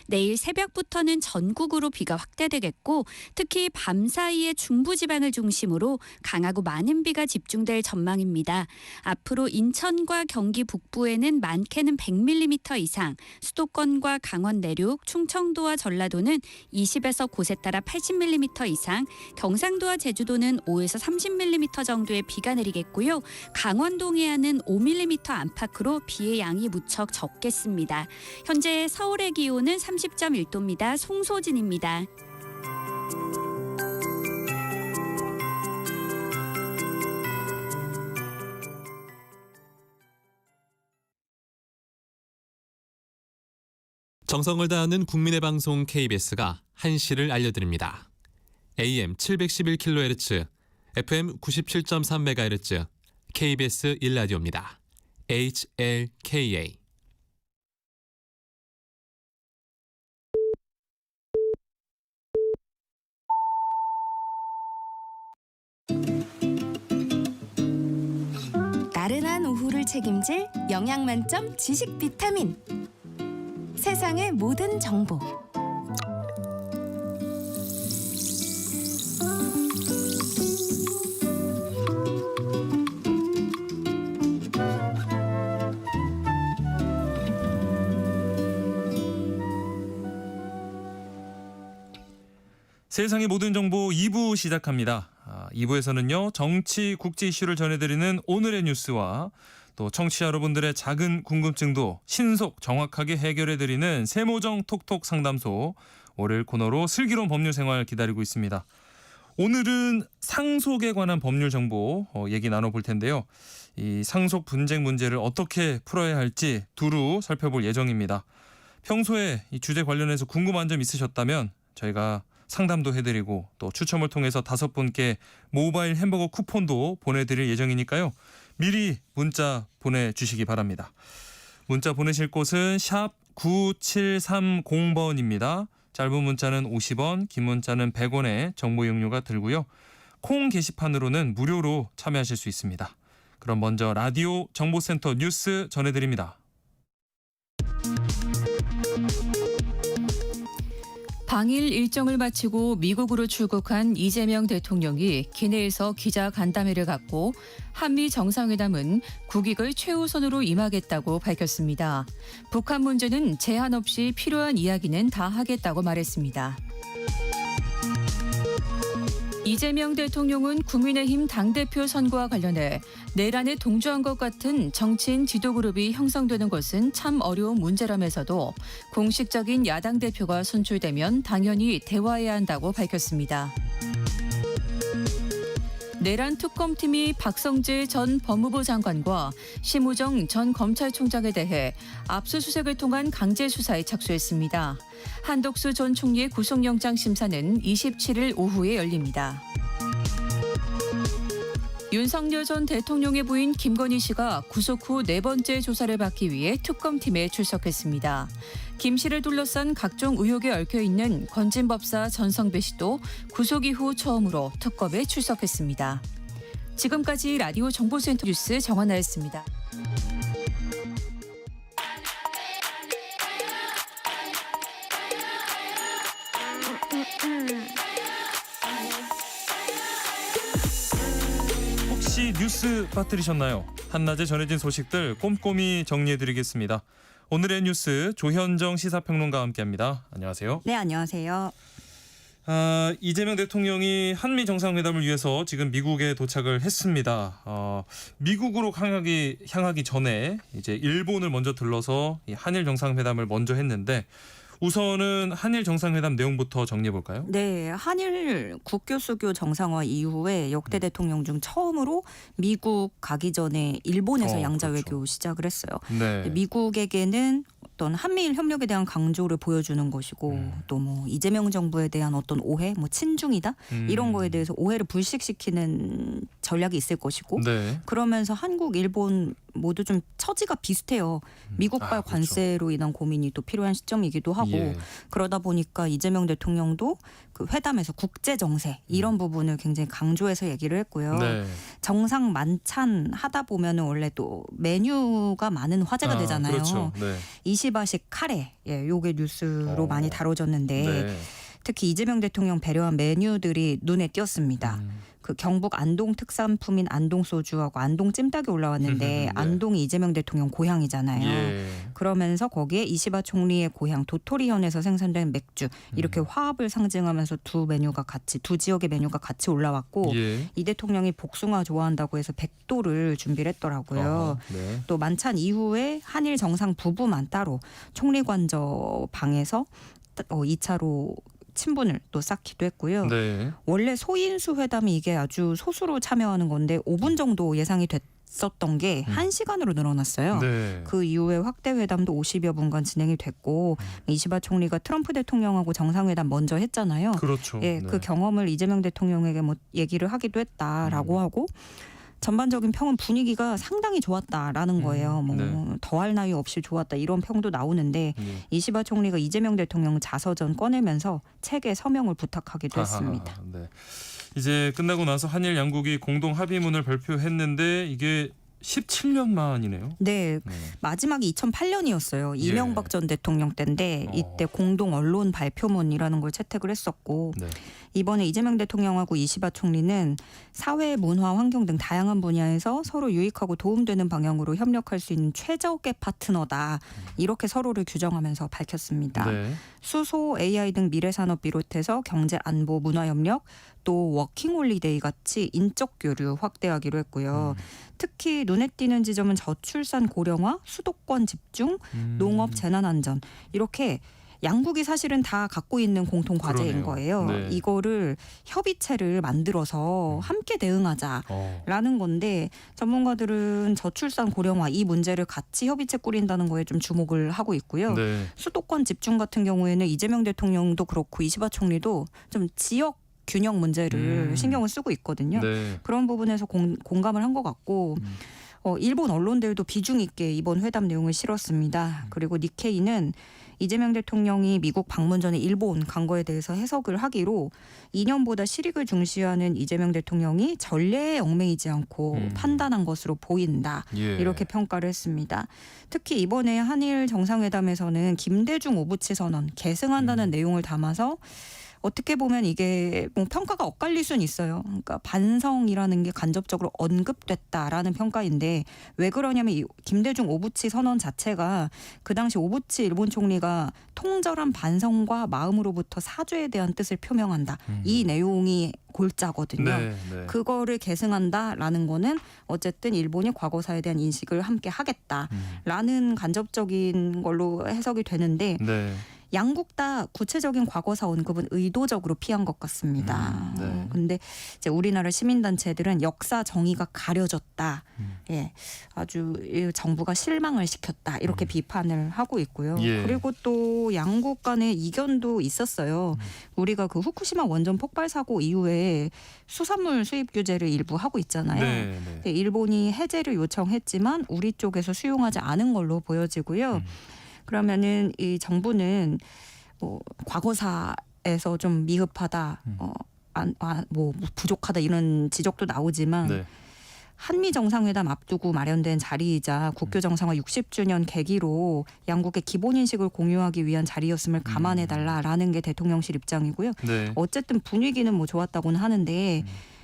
내일 새벽부터는 전국으로 비가 확대되겠고 특히 밤 사이에 중부지방을 중심으로 강하고 많은 비가 집중될 전망입니다. 앞으로 인천과 경기 북부에는 많게는 100mm 이상, 수도권과 강원 내륙, 충청도와 전라도는 20에서 곳에 따라 80mm 이상, 경상도와 제주도는 5에서 30mm 정도의 비가 내리겠고요. 강원 동해안은 5mm 안팎으로 비의 양이 무척 적겠습니다. 현재 서울의 기온은 30.1도입니다. 송소진입니다. 정성을 다하는 국민의 방송 KBS가 한시를 알려드립니다. AM 711kHz, FM 97.3MHz, KBS 1라디오입니다. HLKA. 나른한 오후를 책임질 영양 만점 지식 비타민. 세상의 모든 정보. 세상의 모든 정보 2부 시작합니다. 2부에서는요. 정치, 국제 이슈를 전해드리는 오늘의 뉴스와 또 청취자 여러분들의 작은 궁금증도 신속 정확하게 해결해드리는 세모정 톡톡 상담소, 월요일 코너로 슬기로운 법률 생활 기다리고 있습니다. 오늘은 상속에 관한 법률 정보 얘기 나눠볼 텐데요. 이 상속 분쟁 문제를 어떻게 풀어야 할지 두루 살펴볼 예정입니다. 평소에 이 주제 관련해서 궁금한 점 있으셨다면 저희가 상담도 해드리고 또 추첨을 통해서 5분께 모바일 햄버거 쿠폰도 보내드릴 예정이니까요. 미리 문자 보내주시기 바랍니다. 문자 보내실 곳은 샵 9730번입니다. 짧은 문자는 50원, 긴 문자는 100원의 정보 이용료가 들고요. 콩 게시판으로는 무료로 참여하실 수 있습니다. 그럼 먼저 라디오 정보센터 뉴스 전해드립니다. 방일 일정을 마치고 미국으로 출국한 이재명 대통령이 기내에서 기자 간담회를 갖고 한미 정상회담은 국익을 최우선으로 임하겠다고 밝혔습니다. 북한 문제는 제한 없이 필요한 이야기는 다 하겠다고 말했습니다. 이재명 대통령은 국민의힘 당대표 선거와 관련해 내란에 동조한 것 같은 정치인 지도그룹이 형성되는 것은 참 어려운 문제라면서도 공식적인 야당 대표가 선출되면 당연히 대화해야 한다고 밝혔습니다. 내란 특검팀이 박성재 전 법무부 장관과 심우정 전 검찰총장에 대해 압수수색을 통한 강제 수사에 착수했습니다. 한덕수 전 총리의 구속영장 심사는 27일 오후에 열립니다. 윤석열 전 대통령의 부인 김건희 씨가 구속 후 4번째 조사를 받기 위해 특검팀에 출석했습니다. 김 씨를 둘러싼 각종 의혹에 얽혀있는 건진법사 전성배 씨도 구속 이후 처음으로 특검에 출석했습니다. 지금까지 라디오 정보센터 뉴스 정한나였습니다. 혹시 뉴스 빠뜨리셨나요? 한낮에 전해진 소식들 꼼꼼히 정리해드리겠습니다. 오늘의 뉴스 조현정 시사평론가와 함께합니다. 안녕하세요. 네, 안녕하세요. 이재명 대통령이 한미 정상회담을 위해서 지금 미국에 도착을 했습니다. 미국으로 향하기 전에 이제 일본을 먼저 들러서 이 한일 정상회담을 먼저 했는데 우선은 한일 정상회담 내용부터 정리해 볼까요? 네, 한일 국교수교 정상화 이후에 역대 대통령 중 처음으로 미국 가기 전에 일본에서 양자 그렇죠. 외교 시작을 했어요. 네. 미국에게는 어떤 한미일 협력에 대한 강조를 보여주는 것이고 또 뭐 이재명 정부에 대한 어떤 오해, 뭐 친중이다 이런 거에 대해서 오해를 불식시키는 전략이 있을 것이고 네. 그러면서 한국, 일본 모두 좀 처지가 비슷해요. 미국발 그렇죠. 관세로 인한 고민이 또 필요한 시점이기도 하고 예. 그러다 보니까 이재명 대통령도 그 회담에서 국제 정세 이런 부분을 굉장히 강조해서 얘기를 했고요. 네. 정상 만찬 하다 보면은 원래 또 메뉴가 많은 화제가 되잖아요. 그렇죠. 네. 이시바식 카레, 요게 뉴스로 많이 다뤄졌는데 네. 특히 이재명 대통령 배려한 메뉴들이 눈에 띄었습니다. 그 경북 안동 특산품인 안동 소주하고 안동 찜닭이 올라왔는데 네. 안동이 이재명 대통령 고향이잖아요. 예. 그러면서 거기에 이시바 총리의 고향 도토리현에서 생산된 맥주 이렇게 화합을 상징하면서 두 지역의 메뉴가 같이 올라왔고 예. 이 대통령이 복숭아 좋아한다고 해서 백도를 준비를 했더라고요. 네. 또 만찬 이후에 한일 정상 부부만 따로 총리관저 방에서 2차로 친분을 또 쌓기도 했고요. 네. 원래 소인수 회담이 이게 아주 소수로 참여하는 건데 5분 정도 예상이 됐었던 게 1시간으로 늘어났어요. 네. 그 이후에 확대 회담도 50여 분간 진행이 됐고 이시바 총리가 트럼프 대통령하고 정상회담 먼저 했잖아요. 그렇죠. 예, 네. 그 경험을 이재명 대통령에게 뭐 얘기를 하기도 했다라고 하고 전반적인 평은 분위기가 상당히 좋았다라는 거예요. 뭐 네. 더할 나위 없이 좋았다 이런 평도 나오는데 예. 이시바 총리가 이재명 대통령 자서전 꺼내면서 책에 서명을 부탁하기도 했습니다. 아하, 네. 이제 끝나고 나서 한일 양국이 공동 합의문을 발표했는데 이게 17년 만이네요. 네, 마지막이 2008년이었어요. 이명박 전 대통령 때인데 이때 공동 언론 발표문이라는 걸 채택을 했었고 네. 이번에 이재명 대통령하고 이시바 총리는 사회, 문화, 환경 등 다양한 분야에서 서로 유익하고 도움되는 방향으로 협력할 수 있는 최적의 파트너다. 이렇게 서로를 규정하면서 밝혔습니다. 네. 수소, AI 등 미래산업 비롯해서 경제, 안보, 문화협력, 또 워킹홀리데이 같이 인적 교류 확대하기로 했고요. 특히 눈에 띄는 지점은 저출산 고령화, 수도권 집중, 농업 재난안전 이렇게 양국이 사실은 다 갖고 있는 공통 과제인 그러네요. 거예요. 네. 이거를 협의체를 만들어서 함께 대응하자라는 건데 전문가들은 저출산 고령화 이 문제를 같이 협의체 꾸린다는 거에 좀 주목을 하고 있고요. 네. 수도권 집중 같은 경우에는 이재명 대통령도 그렇고 이시바 총리도 좀 지역 균형 문제를 신경을 쓰고 있거든요. 네. 그런 부분에서 공감을 한 것 같고 일본 언론들도 비중 있게 이번 회담 내용을 실었습니다. 그리고 니케이는 이재명 대통령이 미국 방문 전에 일본 간 거에 대해서 해석을 하기로 이념보다 실익을 중시하는 이재명 대통령이 전례에 얽매이지 않고 판단한 것으로 보인다. 예. 이렇게 평가를 했습니다. 특히 이번에 한일 정상회담에서는 김대중 오부치 선언 계승한다는 내용을 담아서 어떻게 보면 이게 뭐 평가가 엇갈릴 수는 있어요. 그러니까 반성이라는 게 간접적으로 언급됐다라는 평가인데 왜 그러냐면 이 김대중 오부치 선언 자체가 그 당시 오부치 일본 총리가 통절한 반성과 마음으로부터 사죄에 대한 뜻을 표명한다. 이 내용이 골자거든요. 네, 네. 그거를 계승한다라는 거는 어쨌든 일본이 과거사에 대한 인식을 함께 하겠다라는 간접적인 걸로 해석이 되는데 네. 양국 다 구체적인 과거사 언급은 의도적으로 피한 것 같습니다. 네. 근데 이제 우리나라 시민단체들은 역사 정의가 가려졌다. 예, 아주 이 정부가 실망을 시켰다. 이렇게 비판을 하고 있고요. 예. 그리고 또 양국 간의 이견도 있었어요. 우리가 그 후쿠시마 원전 폭발 사고 이후에 수산물 수입 규제를 일부 하고 있잖아요. 네, 네. 일본이 해제를 요청했지만 우리 쪽에서 수용하지 않은 걸로 보여지고요. 그러면은 이 정부는 뭐 과거사에서 좀 미흡하다, 뭐 부족하다 이런 지적도 나오지만 네. 한미 정상회담 앞두고 마련된 자리이자 국교 정상화 60주년 계기로 양국의 기본 인식을 공유하기 위한 자리였음을 감안해달라라는 게 대통령실 입장이고요. 네. 어쨌든 분위기는 뭐 좋았다고는 하는데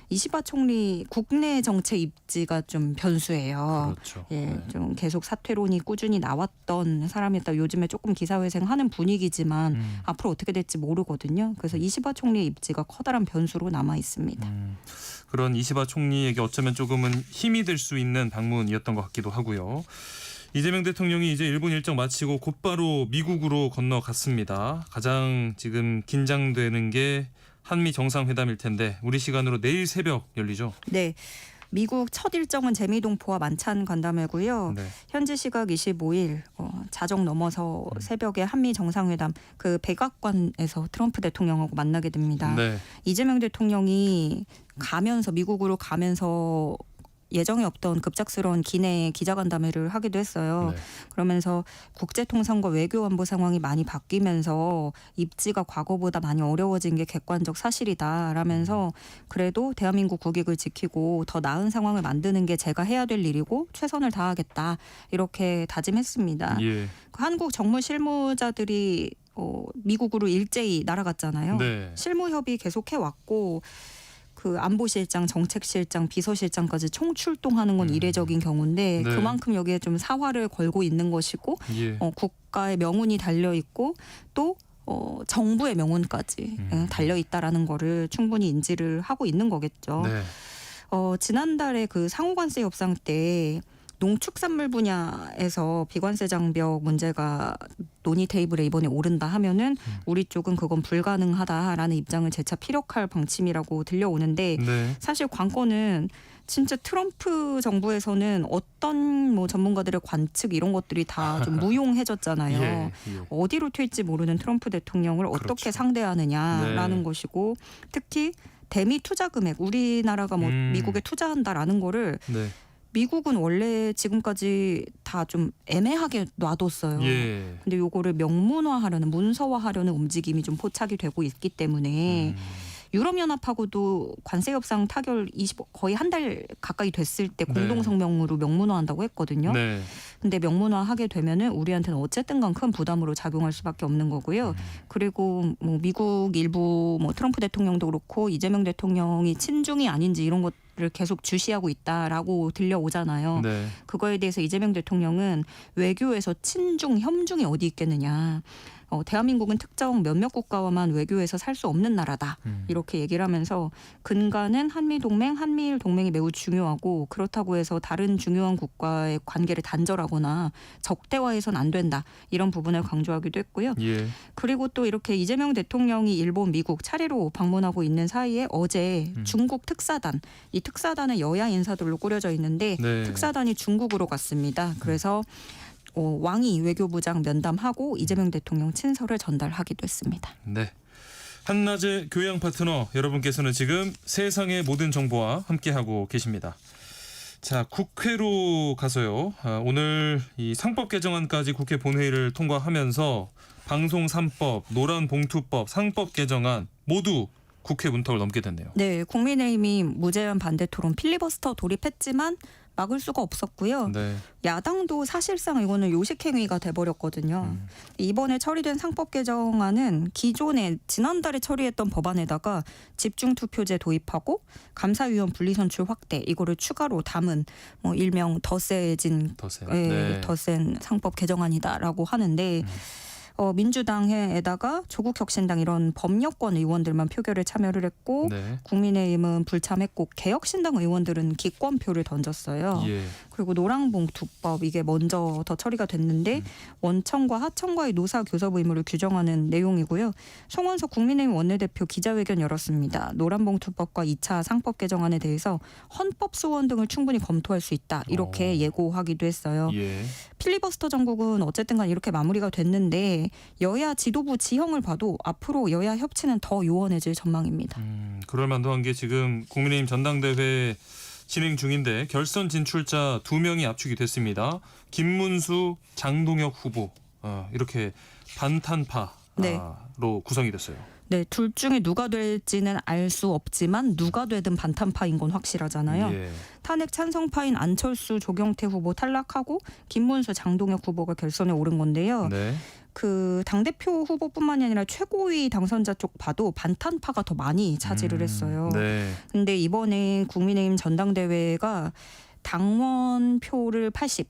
이시바 총리 국내 정책 입지가 좀 변수예요. 그렇죠. 예, 네. 좀 계속 사퇴론이 꾸준히 나왔던 사람이었다. 요즘에 조금 기사회생하는 분위기지만 앞으로 어떻게 될지 모르거든요. 그래서 이시바 총리의 입지가 커다란 변수로 남아 있습니다. 그런 이시바 총리에게 어쩌면 조금은 힘이 될 수 있는 방문이었던 것 같기도 하고요. 이재명 대통령이 이제 일본 일정 마치고 곧바로 미국으로 건너갔습니다. 가장 지금 긴장되는 게 한미 정상회담일 텐데 우리 시간으로 내일 새벽 열리죠. 네. 미국 첫 일정은 재미동포와 만찬 간담회고요. 네. 현지 시각 25일 자정 넘어서 새벽에 한미 정상회담 그 백악관에서 트럼프 대통령하고 만나게 됩니다. 네. 이재명 대통령이 미국으로 가면서 예정에 없던 급작스러운 기내 기자간담회를 하기도 했어요. 네. 그러면서 국제통상과 외교안보 상황이 많이 바뀌면서 입지가 과거보다 많이 어려워진 게 객관적 사실이다라면서 그래도 대한민국 국익을 지키고 더 나은 상황을 만드는 게 제가 해야 될 일이고 최선을 다하겠다 이렇게 다짐했습니다. 예. 한국 정무 실무자들이 미국으로 일제히 날아갔잖아요. 네. 실무 협의 계속해 왔고 그 안보실장, 정책실장, 비서실장까지 총출동하는 건 이례적인 경우인데 네. 그만큼 여기에 좀 사활을 걸고 있는 것이고 예. 국가의 명운이 달려 있고 또 정부의 명운까지 달려 있다라는 거를 충분히 인지를 하고 있는 거겠죠. 네. 지난달에 그 상호관세 협상 때 농축산물 분야에서 비관세 장벽 문제가 논의 테이블에 이번에 오른다 하면은 우리 쪽은 그건 불가능하다라는 입장을 재차 피력할 방침이라고 들려오는데 네. 사실 관건은 진짜 트럼프 정부에서는 어떤 전문가들의 관측 이런 것들이 다 좀 무용해졌잖아요. 예. 어디로 튈지 모르는 트럼프 대통령을 어떻게 그렇죠. 상대하느냐라는 네. 것이고 특히 대미 투자 금액 우리나라가 미국에 투자한다라는 거를 네. 미국은 원래 지금까지 다 좀 애매하게 놔뒀어요. 예. 근데 요거를 명문화하려는 문서화하려는 움직임이 좀 포착이 되고 있기 때문에 유럽연합하고도 관세 협상 타결 거의 한 달 가까이 됐을 때 공동 성명으로 명문화한다고 했거든요. 네. 근데 명문화하게 되면은 우리한테는 어쨌든간 큰 부담으로 작용할 수밖에 없는 거고요. 그리고 미국 일부 트럼프 대통령도 그렇고 이재명 대통령이 친중이 아닌지 이런 것들을 계속 주시하고 있다라고 들려오잖아요. 네. 그거에 대해서 이재명 대통령은 외교에서 친중, 협중이 어디 있겠느냐. 대한민국은 특정 몇몇 국가와만 외교에서 살 수 없는 나라다. 이렇게 얘기를 하면서 근간은 한미동맹, 한미일 동맹이 매우 중요하고 그렇다고 해서 다른 중요한 국가의 관계를 단절하거나 적대화해서는 안 된다. 이런 부분을 강조하기도 했고요. 예. 그리고 또 이렇게 이재명 대통령이 일본, 미국 차례로 방문하고 있는 사이에 어제 중국 특사단, 이 특사단은 여야 인사들로 꾸려져 있는데 네. 특사단이 중국으로 갔습니다. 그래서 왕이 외교부장 면담하고 이재명 대통령 친서를 전달하기도 했습니다. 네. 한낮의 교양 파트너 여러분께서는 지금 세상의 모든 정보와 함께하고 계십니다. 자, 국회로 가서요. 오늘 이 상법 개정안까지 국회 본회의를 통과하면서 방송 3법, 노란봉투법, 상법 개정안 모두 국회 문턱을 넘게 됐네요. 네, 국민의힘이 무제한 반대 토론 필리버스터 돌입했지만 막을 수가 없었고요. 네. 야당도 사실상 이거는 요식행위가 돼버렸거든요. 이번에 처리된 상법 개정안은 기존에 지난달에 처리했던 법안에다가 집중투표제 도입하고 감사위원 분리선출 확대 이거를 추가로 담은 일명 더 센 상법 개정안이다라고 하는데 민주당에다가 조국혁신당 이런 법여권 의원들만 표결에 참여를 했고 네. 국민의힘은 불참했고 개혁신당 의원들은 기권표를 던졌어요. 예. 그리고 노란봉투법 이게 먼저 더 처리가 됐는데 원청과 하청과의 노사교섭 의무를 규정하는 내용이고요. 송원석 국민의힘 원내대표 기자회견 열었습니다. 노란봉투법과 2차 상법 개정안에 대해서 헌법 소원 등을 충분히 검토할 수 있다. 이렇게 예고하기도 했어요. 예. 필리버스터 정국은 어쨌든 간 이렇게 마무리가 됐는데 여야 지도부 지형을 봐도 앞으로 여야 협치는 더 요원해질 전망입니다. 그럴 만도 한 게 지금 국민의힘 전당대회 진행 중인데 결선 진출자 2명이 압축이 됐습니다. 김문수, 장동혁 후보 이렇게 반탄파로 구성이 됐어요. 네, 둘 중에 누가 될지는 알 수 없지만 누가 되든 반탄파인 건 확실하잖아요. 예. 탄핵 찬성파인 안철수, 조경태 후보 탈락하고 김문수, 장동혁 후보가 결선에 오른 건데요. 네. 그 당대표 후보뿐만이 아니라 최고위 당선자 쪽 봐도 반탄파가 더 많이 차지를 했어요. 네. 근데 이번에 국민의힘 전당대회가 당원 표를 80,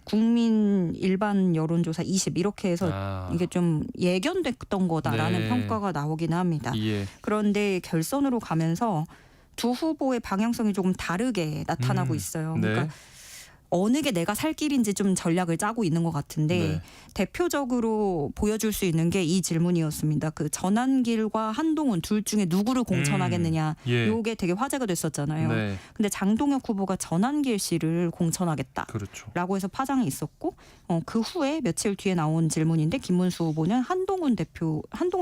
국민 일반 여론조사 20 이렇게 해서 이게 좀 예견됐던 거다라는 네. 평가가 나오긴 합니다. 예. 그런데 결선으로 가면서 두 후보의 방향성이 조금 다르게 나타나고 있어요. 그러니까 네. 어느 게 내가 살 길인지 좀 전략을 짜고 있는 것 같은데 네. 대표적으로 보여줄 수 있는 게 이 질문이었습니다. 그 전한길과 한동훈 둘 중에 누구를 공천하겠느냐. 예. 요게 되게 화제가 됐었잖아요. 네. 근데 장동혁 후보가 전한길 씨를 공천하겠다. 그렇죠. 라고 해서 파장이 있었고 그 후에 며칠 뒤에 나온 질문인데 김문수 후보는 한동훈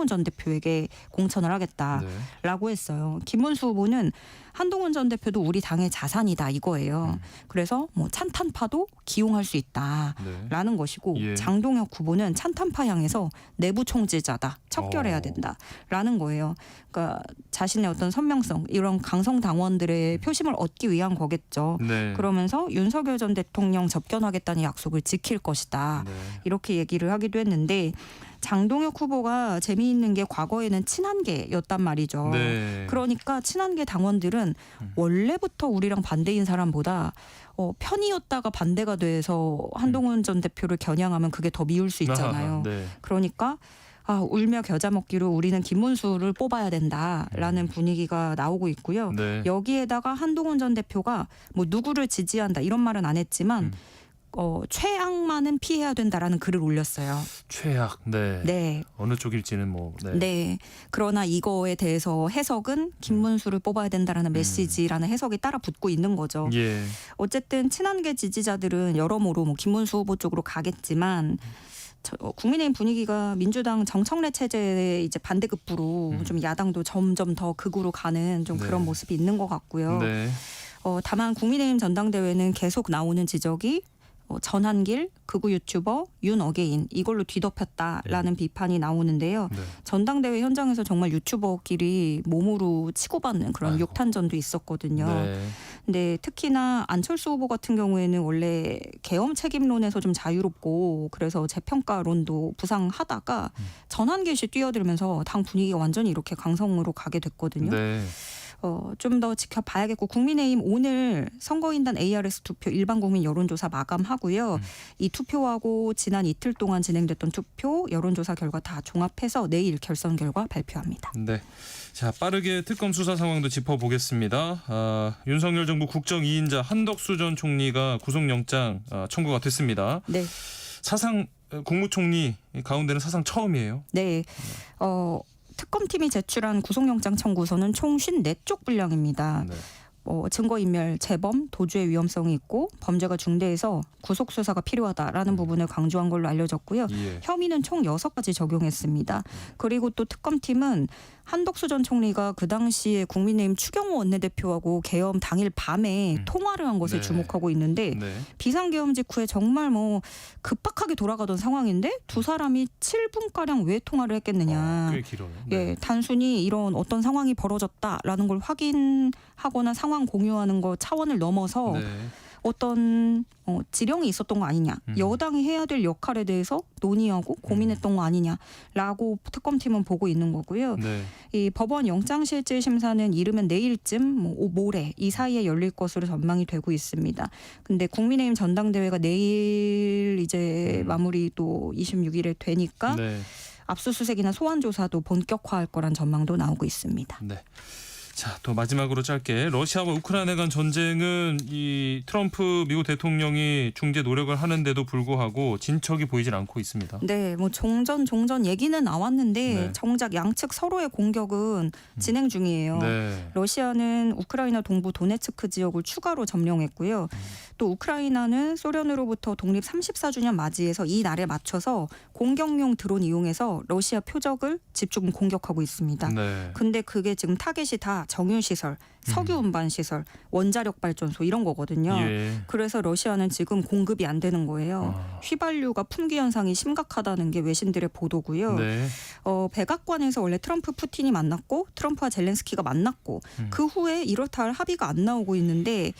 전 대표에게 공천을 하겠다라고 네. 했어요. 김문수 후보는 한동훈 전 대표도 우리 당의 자산이다 이거예요. 그래서 뭐 찬탄파도 기용할 수 있다라는 네. 것이고 예. 장동혁 후보는 찬탄파 향해서 내부 총질자다. 척결해야 된다라는 거예요. 그러니까 자신의 어떤 선명성 이런 강성 당원들의 표심을 얻기 위한 거겠죠. 네. 그러면서 윤석열 전 대통령 접견하겠다는 약속을 지킬 것이다. 네. 이렇게 얘기를 하기도 했는데 장동혁 후보가 재미있는 게 과거에는 친한계였단 말이죠. 네. 그러니까 친한계 당원들은 원래부터 우리랑 반대인 사람보다 편이었다가 반대가 돼서 한동훈 전 대표를 겨냥하면 그게 더 미울 수 있잖아요. 네. 그러니까 울며 겨자 먹기로 우리는 김문수를 뽑아야 된다라는 분위기가 나오고 있고요. 네. 여기에다가 한동훈 전 대표가 뭐 누구를 지지한다 이런 말은 안 했지만 최악만은 피해야 된다라는 글을 올렸어요. 최악. 네. 네. 어느 쪽일지는 뭐. 네. 네. 그러나 이거에 대해서 해석은 김문수를 뽑아야 된다라는 메시지라는 해석이 따라 붙고 있는 거죠. 예. 어쨌든 친한계 지지자들은 여러모로 뭐 김문수 후보 쪽으로 가겠지만 국민의힘 분위기가 민주당 정청래 체제의 이제 반대급부로 좀 야당도 점점 더 극으로 가는 좀 그런 네. 모습이 있는 것 같고요. 네. 다만 국민의힘 전당대회는 계속 나오는 지적이 전한길, 극우 유튜버, 윤어게인 이걸로 뒤덮였다라는 비판이 나오는데요. 네. 전당대회 현장에서 정말 유튜버끼리 몸으로 치고받는 그런 욕탄전도 있었거든요. 네. 근데 특히나 안철수 후보 같은 경우에는 원래 계엄 책임론에서 좀 자유롭고 그래서 재평가론도 부상하다가 전한길 씨 뛰어들면서 당 분위기가 완전히 이렇게 강성으로 가게 됐거든요. 네. 좀 더 지켜봐야겠고 국민의힘 오늘 선거인단 ARS 투표 일반 국민 여론조사 마감하고요. 이 투표하고 지난 이틀 동안 진행됐던 투표 여론조사 결과 다 종합해서 내일 결선 결과 발표합니다. 네. 자, 빠르게 특검 수사 상황도 짚어보겠습니다. 윤석열 정부 국정 2인자 한덕수 전 총리가 구속영장 청구가 됐습니다. 네. 사상 국무총리 가운데는 사상 처음이에요. 네. 특검팀이 제출한 구속영장 청구서는 총 54쪽 분량입니다. 네. 증거인멸, 재범, 도주의 위험성이 있고 범죄가 중대해서 구속수사가 필요하다라는 부분을 강조한 걸로 알려졌고요. 예. 혐의는 총 6가지 적용했습니다. 그리고 또 특검팀은 한덕수 전 총리가 그 당시에 국민의힘 추경호 원내대표하고 계엄 당일 밤에 통화를 한 것을 네. 주목하고 있는데 네. 비상계엄 직후에 정말 뭐 급박하게 돌아가던 상황인데 두 사람이 7분가량 왜 통화를 했겠느냐. 꽤 길어요. 예, 단순히 이런 어떤 상황이 벌어졌다라는 걸 확인하거나 상황 공유하는 거 차원을 넘어서 네. 어떤 지령이 있었던 거 아니냐. 여당이 해야 될 역할에 대해서 논의하고 고민했던 거 아니냐라고 특검팀은 보고 있는 거고요. 네. 이 법원 영장실질 심사는 이르면 내일쯤 모레 이 사이에 열릴 것으로 전망이 되고 있습니다. 근데 국민의힘 전당대회가 내일 이제 마무리 또 26일에 되니까 네. 압수수색이나 소환 조사도 본격화할 거란 전망도 나오고 있습니다. 네. 자, 또 마지막으로 짧게 러시아와 우크라이나 간 전쟁은 이 트럼프 미국 대통령이 중재 노력을 하는데도 불구하고 진척이 보이질 않고 있습니다. 네, 뭐 종전 얘기는 나왔는데 네. 정작 양측 서로의 공격은 진행 중이에요. 네. 러시아는 우크라이나 동부 도네츠크 지역을 추가로 점령했고요. 또 우크라이나는 소련으로부터 독립 34주년 맞이해서 이 날에 맞춰서 공격용 드론 이용해서 러시아 표적을 집중 공격하고 있습니다. 네. 근데 그게 지금 타겟이 다 정유시설, 석유 운반시설, 원자력 발전소 이런 거거든요. 예. 그래서 러시아는 지금 공급이 안 되는 거예요. 휘발유가 품귀 현상이 심각하다는 게 외신들의 보도고요. 네. 백악관에서 원래 트럼프 푸틴이 만났고 트럼프와 젤렌스키가 만났고 그 후에 이렇다 할 합의가 안 나오고 있는데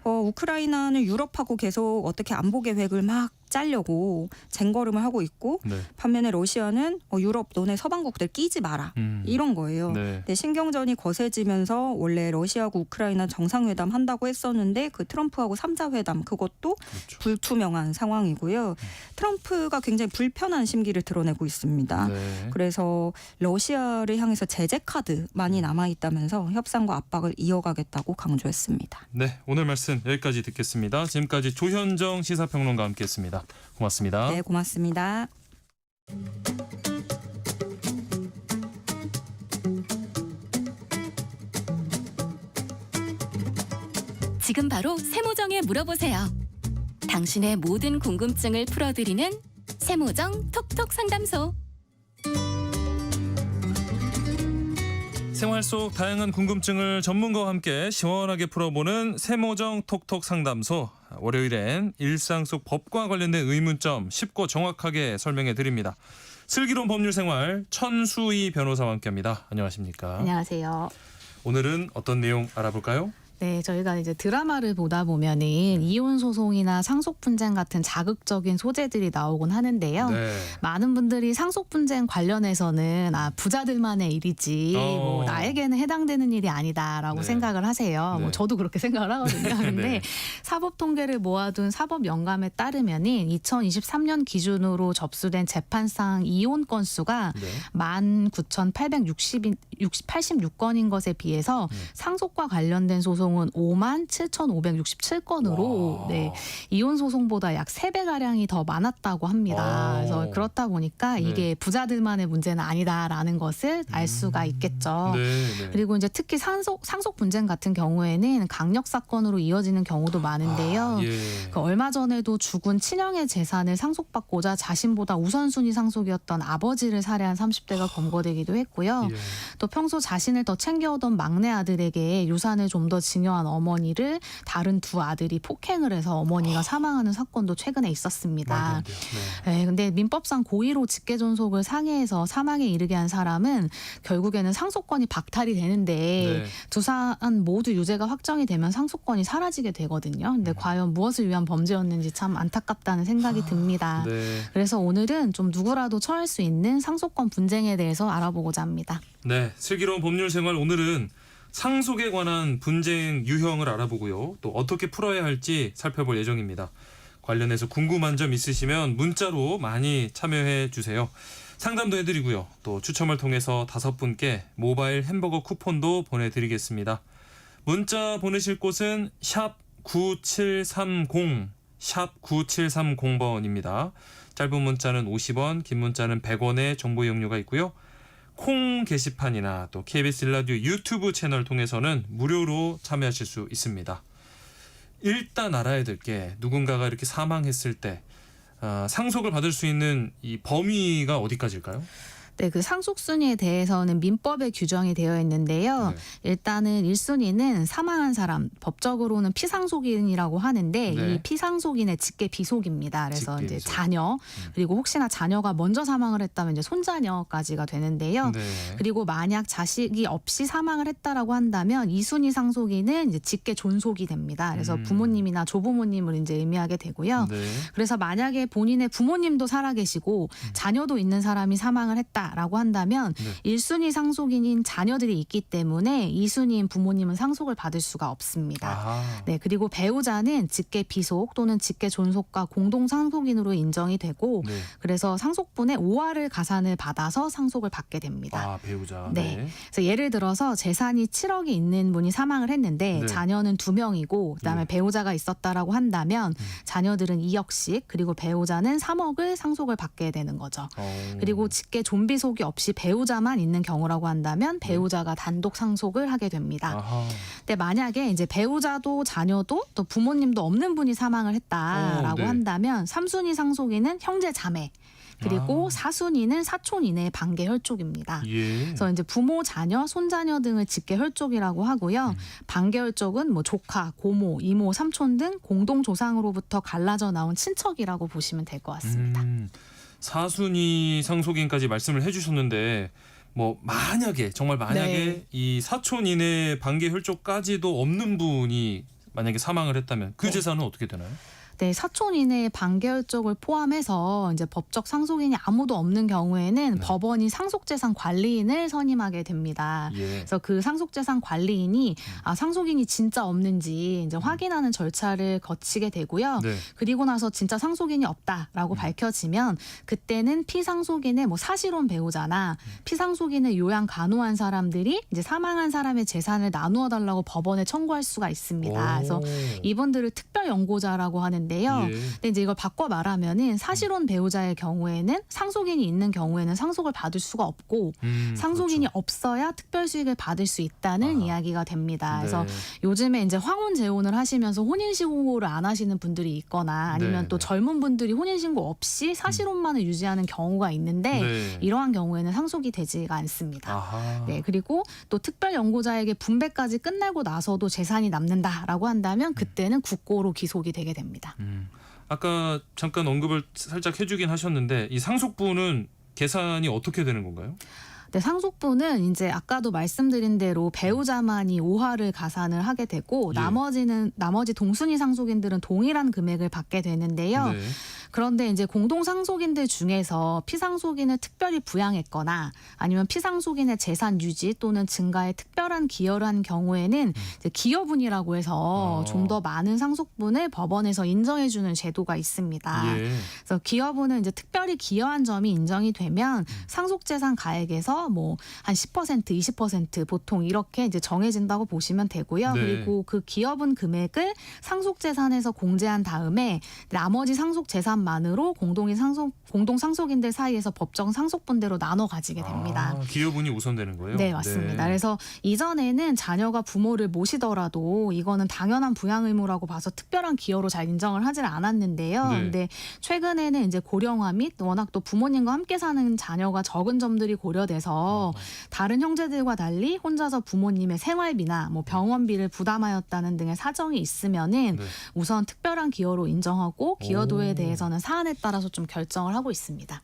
우크라이나는 유럽하고 계속 어떻게 안보 계획을 막 짜려고 쟁걸음을 하고 있고 네. 반면에 러시아는 유럽 너네 서방국들 끼지 마라 이런 거예요. 네. 근데 신경전이 거세지면서 원래 러시아하고 우크라이나 정상회담 한다고 했었는데 그 트럼프하고 3자 회담 그것도 그렇죠. 불투명한 상황이고요. 트럼프가 굉장히 불편한 심기를 드러내고 있습니다. 네. 그래서 러시아를 향해서 제재 카드 많이 남아있다면서 협상과 압박을 이어가겠다고 강조했습니다. 네, 오늘 말씀 여기까지 듣겠습니다. 지금까지 조현정 시사평론가와 함께했습니다. 고맙습니다. 네, 고맙습니다. 지금 바로 세모정에 물어보세요. 당신의 모든 궁금증을 풀어드리는 세모정 톡톡 상담소. 생활 속 다양한 궁금증을 전문가와 함께 시원하게 풀어보는 세모정 톡톡 상담소. 월요일엔 일상 속 법과 관련된 의문점 쉽고 정확하게 설명해 드립니다. 슬기로운 법률 생활 천수희 변호사와 함께합니다. 안녕하십니까? 안녕하세요. 오늘은 어떤 내용 알아볼까요? 네, 저희가 이제 드라마를 보다 보면은 이혼 소송이나 상속 분쟁 같은 자극적인 소재들이 나오곤 하는데요. 네. 많은 분들이 상속 분쟁 관련해서는 부자들만의 일이지 뭐 나에게는 해당되는 일이 아니다라고 네. 생각을 하세요. 네. 뭐 저도 그렇게 생각을 하거든요. 근데 네. 사법 통계를 모아둔 사법 영감에 따르면은 2023년 기준으로 접수된 재판상 이혼 건수가 네. 19,886건인 것에 비해서 상속과 관련된 소송은 57,567건으로 네, 이혼 소송보다 약 3배가량이 더 많았다고 합니다. 그래서 그렇다 보니까 이게 부자들만의 문제는 아니다라는 것을 알 수가 있겠죠. 네. 그리고 이제 특히 상속 분쟁 같은 경우에는 강력 사건으로 이어지는 경우도 많은데요. 예. 그 얼마 전에도 죽은 친형의 재산을 상속받고자 자신보다 우선순위 상속이었던 아버지를 살해한 30대가 검거되기도 했고요. 예. 또 평소 자신을 더 챙겨오던 막내 아들에게 유산을 좀 더 증여한 어머니를 다른 두 아들이 폭행을 해서 어머니가 사망하는 사건도 최근에 있었습니다. 네, 근데 민법상 고의로 직계존속을 상해해서 사망에 이르게 한 사람은 결국에는 상속권이 박탈이 되는데 네. 두 사안 모두 유죄가 확정이 되면 상속권이 사라지게 되거든요. 근데 과연 무엇을 위한 범죄였는지 참 안타깝다는 생각이 듭니다. 네. 그래서 오늘은 좀 누구라도 처할 수 있는 상속권 분쟁에 대해서 알아보고자 합니다. 네, 슬기로운 법률 생활 오늘은 상속에 관한 분쟁 유형을 알아보고요. 또 어떻게 풀어야 할지 살펴볼 예정입니다. 관련해서 궁금한 점 있으시면 문자로 많이 참여해 주세요. 상담도 해드리고요. 또 추첨을 통해서 5분께 모바일 햄버거 쿠폰도 보내드리겠습니다. 문자 보내실 곳은 샵 9730, 샵 9730번입니다. 짧은 문자는 50원, 긴 문자는 100원의 정보 이용료가 있고요. 콩 게시판이나 또 KBS 일라디오 유튜브 채널 통해서는 무료로 참여하실 수 있습니다. 일단 알아야 될 게 누군가가 이렇게 사망했을 때 상속을 받을 수 있는 이 범위가 어디까지일까요? 네, 그 상속순위에 대해서는 민법에 규정이 되어 있는데요. 네. 일단은 1순위는 사망한 사람, 법적으로는 피상속인이라고 하는데 네. 이 피상속인의 직계 비속입니다. 그래서 직계 이제 비속. 자녀 그리고 혹시나 자녀가 먼저 사망을 했다면 이제 손자녀까지가 되는데요. 네. 그리고 만약 자식이 없이 사망을 했다라고 한다면 2순위 상속인은 이제 직계 존속이 됩니다. 그래서 부모님이나 조부모님을 이제 의미하게 되고요. 네. 그래서 만약에 본인의 부모님도 살아계시고 자녀도 있는 사람이 사망을 했다라고 한다면 네. 1순위 상속인인 자녀들이 있기 때문에 2순위인 부모님은 상속을 받을 수가 없습니다. 아하. 네, 그리고 배우자는 직계 비속 또는 직계 존속과 공동 상속인으로 인정이 되고 네. 그래서 상속분의 5할을 가산을 받아서 상속을 받게 됩니다. 아, 배우자. 네. 그래서 예를 들어서 재산이 7억이 있는 분이 사망을 했는데 네. 자녀는 2명이고 그다음에 네. 배우자가 있었다라고 한다면 자녀들은 2억씩 그리고 배우자는 3억을 상속을 받게 되는 거죠. 그리고 직계 존비속이 없이 배우자만 있는 경우라고 한다면 배우자가 단독 상속을 하게 됩니다. 아하. 근데 만약에 이제 배우자도 자녀도 또 부모님도 없는 분이 사망을 했다라고 네. 한다면 3순위 상속인은 형제 자매 그리고 4순위는 사촌 이내의 반계 혈족입니다. 예. 그래서 이제 부모, 자녀, 손자녀 등을 직계 혈족이라고 하고요. 반계 혈족은 뭐 조카, 고모, 이모, 삼촌 등 공동 조상으로부터 갈라져 나온 친척이라고 보시면 될 것 같습니다. 4순위 상속인까지 말씀을 해주셨는데 뭐 만약에 정말 만약에 네. 이 사촌 이내 반계 혈족까지도 없는 분이 만약에 사망을 했다면 그 재산은 어떻게 되나요? 네, 사촌 이내의 반계열족을 포함해서 이제 법적 상속인이 아무도 없는 경우에는 네. 법원이 상속재산 관리인을 선임하게 됩니다. 예. 그래서 그 상속재산 관리인이 상속인이 진짜 없는지 이제 확인하는 절차를 거치게 되고요. 네. 그리고 나서 진짜 상속인이 없다라고 밝혀지면 그때는 피상속인의 뭐 사실혼 배우자나 피상속인을 요양 간호한 사람들이 이제 사망한 사람의 재산을 나누어 달라고 법원에 청구할 수가 있습니다. 그래서 이분들을 특별 연고자라고 하는데요. 예. 근데 이제 이걸 바꿔 말하면은 사실혼 배우자의 경우에는 상속인이 있는 경우에는 상속을 받을 수가 없고 상속인이 그렇죠. 없어야 특별 수익을 받을 수 있다는 이야기가 됩니다. 그래서 네. 요즘에 이제 황혼 재혼을 하시면서 혼인신고를 안 하시는 분들이 있거나 아니면 네, 또 네. 젊은 분들이 혼인신고 없이 사실혼만을 유지하는 경우가 있는데 네. 이러한 경우에는 상속이 되지가 않습니다. 아하. 네, 그리고 또 특별 연고자에게 분배까지 끝내고 나서도 재산이 남는다라고 한다면 그때는 국고로 기속이 되게 됩니다. 아까 잠깐 언급을 살짝 해주긴 하셨는데 이 상속분은 계산이 어떻게 되는 건가요? 네, 상속분은 이제 아까도 말씀드린 대로 배우자만이 5화를 가산을 하게 되고 예. 나머지 동순위 상속인들은 동일한 금액을 받게 되는데요. 네. 그런데 이제 공동 상속인들 중에서 피상속인을 특별히 부양했거나 아니면 피상속인의 재산 유지 또는 증가에 특별한 기여를 한 경우에는 이제 기여분이라고 해서 좀 더 많은 상속분을 법원에서 인정해주는 제도가 있습니다. 예. 그래서 기여분은 이제 특별히 기여한 점이 인정이 되면 상속재산 가액에서 뭐 한 10%, 20% 보통 이렇게 이제 정해진다고 보시면 되고요. 네. 그리고 그 기여분 금액을 상속재산에서 공제한 다음에 나머지 상속재산만으로 공동 상속인들 사이에서 법정 상속분대로 나눠 가지게 됩니다. 기여분이 우선되는 거예요? 네, 맞습니다. 그래서 이전에는 자녀가 부모를 모시더라도 이거는 당연한 부양 의무라고 봐서 특별한 기여로 잘 인정을 하질 않았는데요. 네. 근데 최근에는 이제 고령화 및 워낙 또 부모님과 함께 사는 자녀가 적은 점들이 고려돼서 다른 형제들과 달리 혼자서 부모님의 생활비나 뭐 병원비를 부담하였다는 등의 사정이 있으면은 네. 우선 특별한 기여로 인정하고 기여도에 오. 대해서는 사안에 따라서 좀 결정을 하고 있습니다.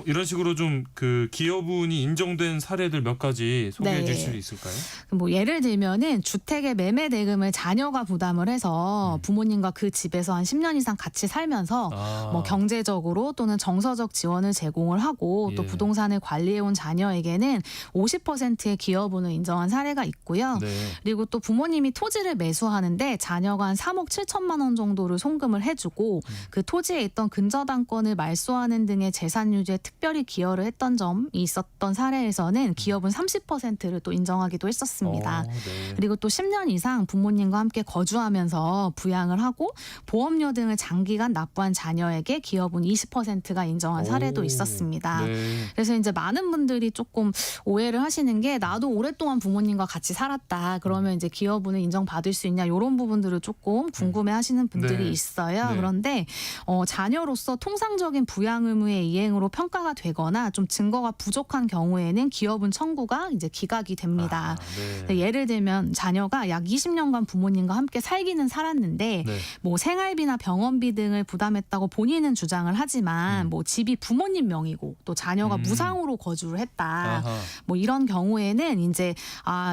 이런 식으로 좀 그 기여분이 인정된 사례들 몇 가지 소개해 네. 주실 수 있을까요? 뭐 예를 들면은 주택의 매매 대금을 자녀가 부담을 해서 부모님과 그 집에서 한 10년 이상 같이 살면서 뭐 경제적으로 또는 정서적 지원을 제공을 하고 또 예. 부동산을 관리해온 자녀에게는 50%의 기여분을 인정한 사례가 있고요. 네. 그리고 또 부모님이 토지를 매수하는데 자녀가 한 3억 7천만 원 정도를 송금을 해주고 그 토지에 있던 근저당권을 말소하는 등의 재산 유지에 특별히 기여를 했던 점이 있었던 사례에서는 기여분 30%를 또 인정하기도 했었습니다. 네. 그리고 또 10년 이상 부모님과 함께 거주하면서 부양을 하고 보험료 등을 장기간 납부한 자녀에게 기여분 20%가 인정한 사례도 있었습니다. 네. 그래서 이제 많은 분들이 조금 오해를 하시는 게 나도 오랫동안 부모님과 같이 살았다. 그러면 이제 기여분을 인정받을 수 있냐 이런 부분들을 조금 궁금해하시는 분들이 네. 있어요. 네. 그런데 자녀로서 통상적인 부양 의무의 이행으로 평가가 되거나 좀 증거가 부족한 경우에는 기여분 청구가 이제 기각이 됩니다. 네. 예를 들면 자녀가 약 20년간 부모님과 함께 살기는 살았는데 네. 뭐 생활비나 병원비 등을 부담했다고 본인은 주장을 하지만 뭐 집이 부모님 명의고 또 자녀가 무상으로 거주를 했다. 아하. 뭐 이런 경우에는 이제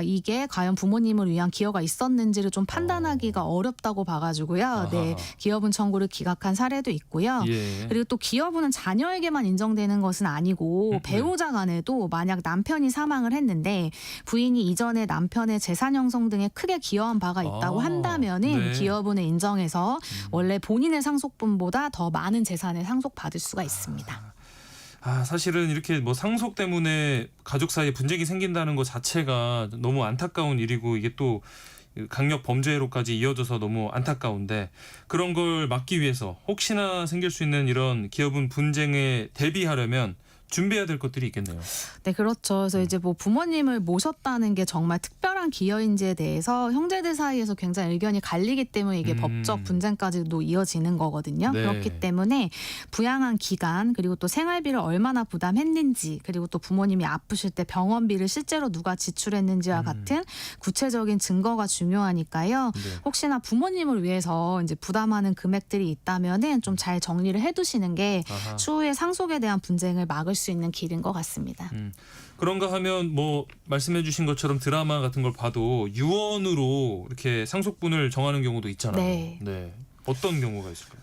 이게 과연 부모님을 위한 기여가 있었는지를 좀 판단하기가 어렵다고 봐가지고요. 네, 아하. 기여분 청구를 기각한 사례도 있고요. 예. 그리고 또 기여분은 자녀에게만 인정되는 것은 아니고 배우자 간에도 만약 남편이 사망을 했는데 부인이 이전에 남편의 재산 형성 등에 크게 기여한 바가 있다고 한다면은 네. 기여분을 인정해서 원래 본인의 상속분보다 더 많은 재산을 상속받을 수가 있습니다. 사실은 이렇게 뭐 상속 때문에 가족 사이에 분쟁이 생긴다는 것 자체가 너무 안타까운 일이고 이게 또 강력 범죄로까지 이어져서 너무 안타까운데 그런 걸 막기 위해서 혹시나 생길 수 있는 이런 기여분 분쟁에 대비하려면 준비해야 될 것들이 있겠네요. 네, 그렇죠. 그래서 이제 뭐 부모님을 모셨다는 게 정말 특별한 기여인지에 대해서 형제들 사이에서 굉장히 의견이 갈리기 때문에 이게 법적 분쟁까지도 이어지는 거거든요. 네. 그렇기 때문에 부양한 기간 그리고 또 생활비를 얼마나 부담했는지 그리고 또 부모님이 아프실 때 병원비를 실제로 누가 지출했는지와 같은 구체적인 증거가 중요하니까요. 네. 혹시나 부모님을 위해서 이제 부담하는 금액들이 있다면은 좀 잘 정리를 해두시는 게 아하. 추후에 상속에 대한 분쟁을 막을 수 있는 길인 것 같습니다. 그런가 하면 뭐 말씀해 주신 것처럼 드라마 같은 걸 봐도 유언으로 이렇게 상속분을 정하는 경우도 있잖아요. 네. 어떤 경우가 있을까요?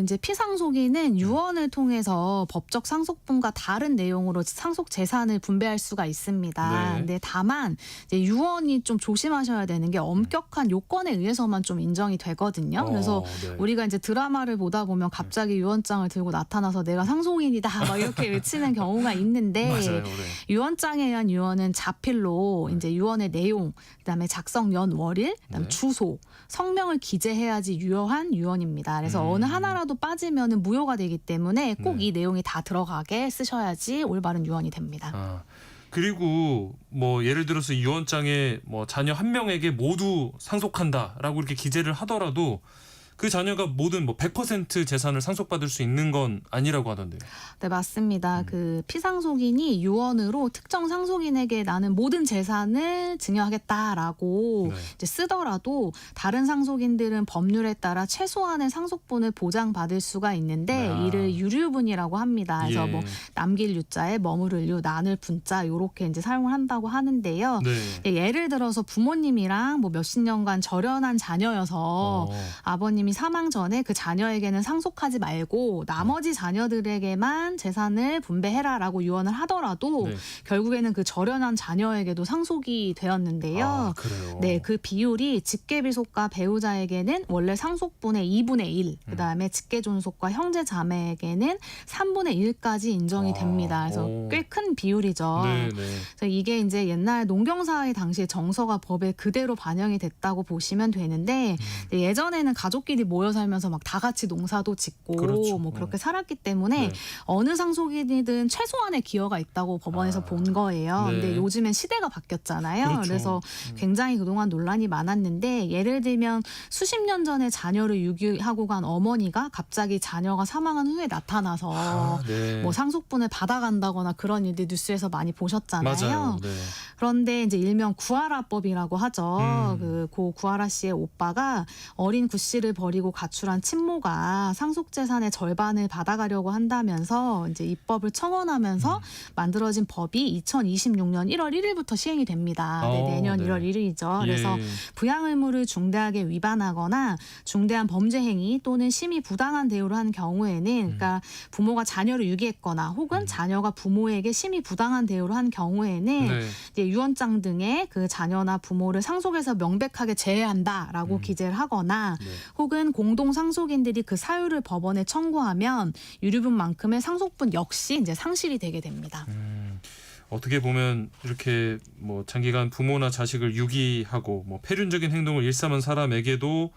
이제 피상속인은 유언을 통해서 법적 상속분과 다른 내용으로 상속 재산을 분배할 수가 있습니다. 네. 근데 다만 이제 유언이 좀 조심하셔야 되는 게 엄격한 요건에 의해서만 좀 인정이 되거든요. 그래서 네. 우리가 이제 드라마를 보다 보면 갑자기 유언장을 들고 나타나서 내가 상속인이다 막 이렇게 외치는 경우가 있는데 맞아요. 네. 유언장에 의한 유언은 자필로 이제 유언의 내용, 그다음에 작성 연 월일, 그다음에 네. 주소, 성명을 기재해야지 유효한 유언입니다. 그래서 어느 하나라도 빠지면은 무효가 되기 때문에 꼭 네. 이 내용이 다 들어가게 쓰셔야지 올바른 유언이 됩니다. 아, 그리고 뭐 예를 들어서 유언장에 뭐 자녀 한 명에게 모두 상속한다라고 이렇게 기재를 하더라도 그 자녀가 모든 뭐 100% 재산을 상속받을 수 있는 건 아니라고 하던데요. 네, 맞습니다. 그 피상속인이 유언으로 특정 상속인에게 나는 모든 재산을 증여하겠다라고 네. 이제 쓰더라도 다른 상속인들은 법률에 따라 최소한의 상속분을 보장받을 수가 있는데 아. 이를 유류분이라고 합니다. 그래서 예. 뭐 남길 유자에 머무를 유, 나눌 분자 요렇게 이제 사용을 한다고 하는데요. 네. 예를 들어서 부모님이랑 뭐 몇십 년간 절연한 자녀여서 아버님이 사망 전에 그 자녀에게는 상속하지 말고 나머지 자녀들에게만 재산을 분배해라라고 유언을 하더라도 네. 결국에는 그 절연한 자녀에게도 상속이 되었는데요. 아, 그래요. 네, 그 비율이 직계비속과 배우자에게는 원래 상속분의 2분의 1, 그다음에 직계존속과 형제 자매에게는 3분의 1까지 인정이 아, 됩니다. 그래서 오. 꽤 큰 비율이죠. 네, 네. 그래서 이게 이제 옛날 농경사회 당시의 정서가 법에 그대로 반영이 됐다고 보시면 되는데 예전에는 가족끼리 모여 살면서 막 다 같이 농사도 짓고 그렇죠. 뭐 그렇게 살았기 때문에 네. 어느 상속인이든 최소한의 기여가 있다고 법원에서 아. 본 거예요. 네. 근데 요즘엔 시대가 바뀌었잖아요. 그렇죠. 그래서 굉장히 그동안 논란이 많았는데 예를 들면 수십 년 전에 자녀를 유기하고 간 어머니가 갑자기 자녀가 사망한 후에 나타나서 아, 네. 뭐 상속분을 받아간다거나 그런 일들 뉴스에서 많이 보셨잖아요. 맞아요. 네. 그런데 이제 일명 구하라법이라고 하죠. 음. 고 구하라 씨의 오빠가 어린 구 씨를 버리고 가출한 친모가 상속 재산의 절반을 받아가려고 한다면서 이제 입법을 청원하면서 만들어진 법이 2026년 1월 1일부터 시행이 됩니다. 네, 내년 네. 1월 1일이죠. 그래서 예. 부양 의무를 중대하게 위반하거나 중대한 범죄 행위 또는 심히 부당한 대우를 한 경우에는 그러니까 부모가 자녀를 유기했거나 혹은 자녀가 부모에게 심히 부당한 대우를 한 경우에는 네. 이제 유언장 등에 그 자녀나 부모를 상속에서 명백하게 제외한다라고 기재를 하거나 네. 혹은 공동 상속인들이 그 사유를 법원에 청구하면 유류분만큼의 상속분 역시 이제 상실이 되게 됩니다. 어떻게 보면 이렇게 뭐 장기간 부모나 자식을 유기하고 뭐 폐륜적인 행동을 일삼은 사람에게도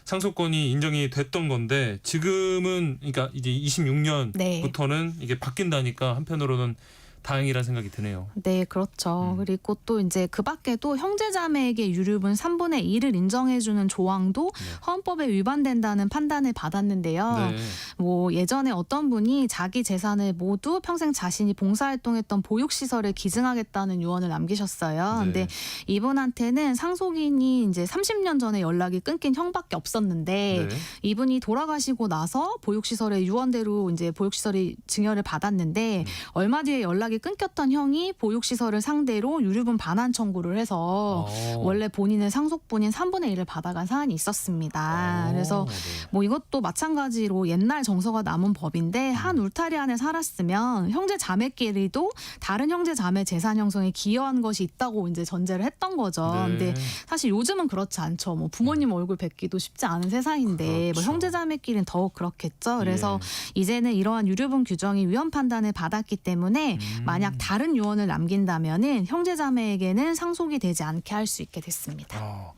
상속권이 인정이 됐던 건데 지금은 그러니까 이제 26년부터는 이게 바뀐다니까 한편으로는 다행이라는 생각이 드네요. 네, 그렇죠. 그리고 또 이제 그 밖에도 형제자매에게 유류분 3분의 1을 인정해주는 조항도 헌법에 위반된다는 판단을 받았는데요. 네. 뭐 예전에 어떤 분이 자기 재산을 모두 평생 자신이 봉사활동했던 보육시설에 기증하겠다는 유언을 남기셨어요. 네. 근데 이분한테는 상속인이 이제 30년 전에 연락이 끊긴 형밖에 없었는데 네. 이분이 돌아가시고 나서 보육시설의 유언대로 이제 보육시설이 증여를 받았는데 얼마 뒤에 연락이 끊겼던 형이 보육시설을 상대로 유류분 반환 청구를 해서 원래 본인의 상속분인 3분의 1을 받아간 사안이 있었습니다. 그래서 네. 뭐 이것도 마찬가지로 옛날 정서가 남은 법인데 한 울타리 안에 살았으면 형제 자매끼리도 다른 형제 자매 재산 형성에 기여한 것이 있다고 이제 전제를 했던 거죠. 네. 근데 사실 요즘은 그렇지 않죠. 뭐 부모님 얼굴 뵙기도 쉽지 않은 세상인데 뭐 그렇죠. 형제 자매끼리는 더욱 그렇겠죠. 그래서 예. 이제는 이러한 유류분 규정이 위헌 판단을 받았기 때문에 만약 다른 유언을 남긴다면은 형제자매에게는 상속이 되지 않게 할 수 있게 됐습니다.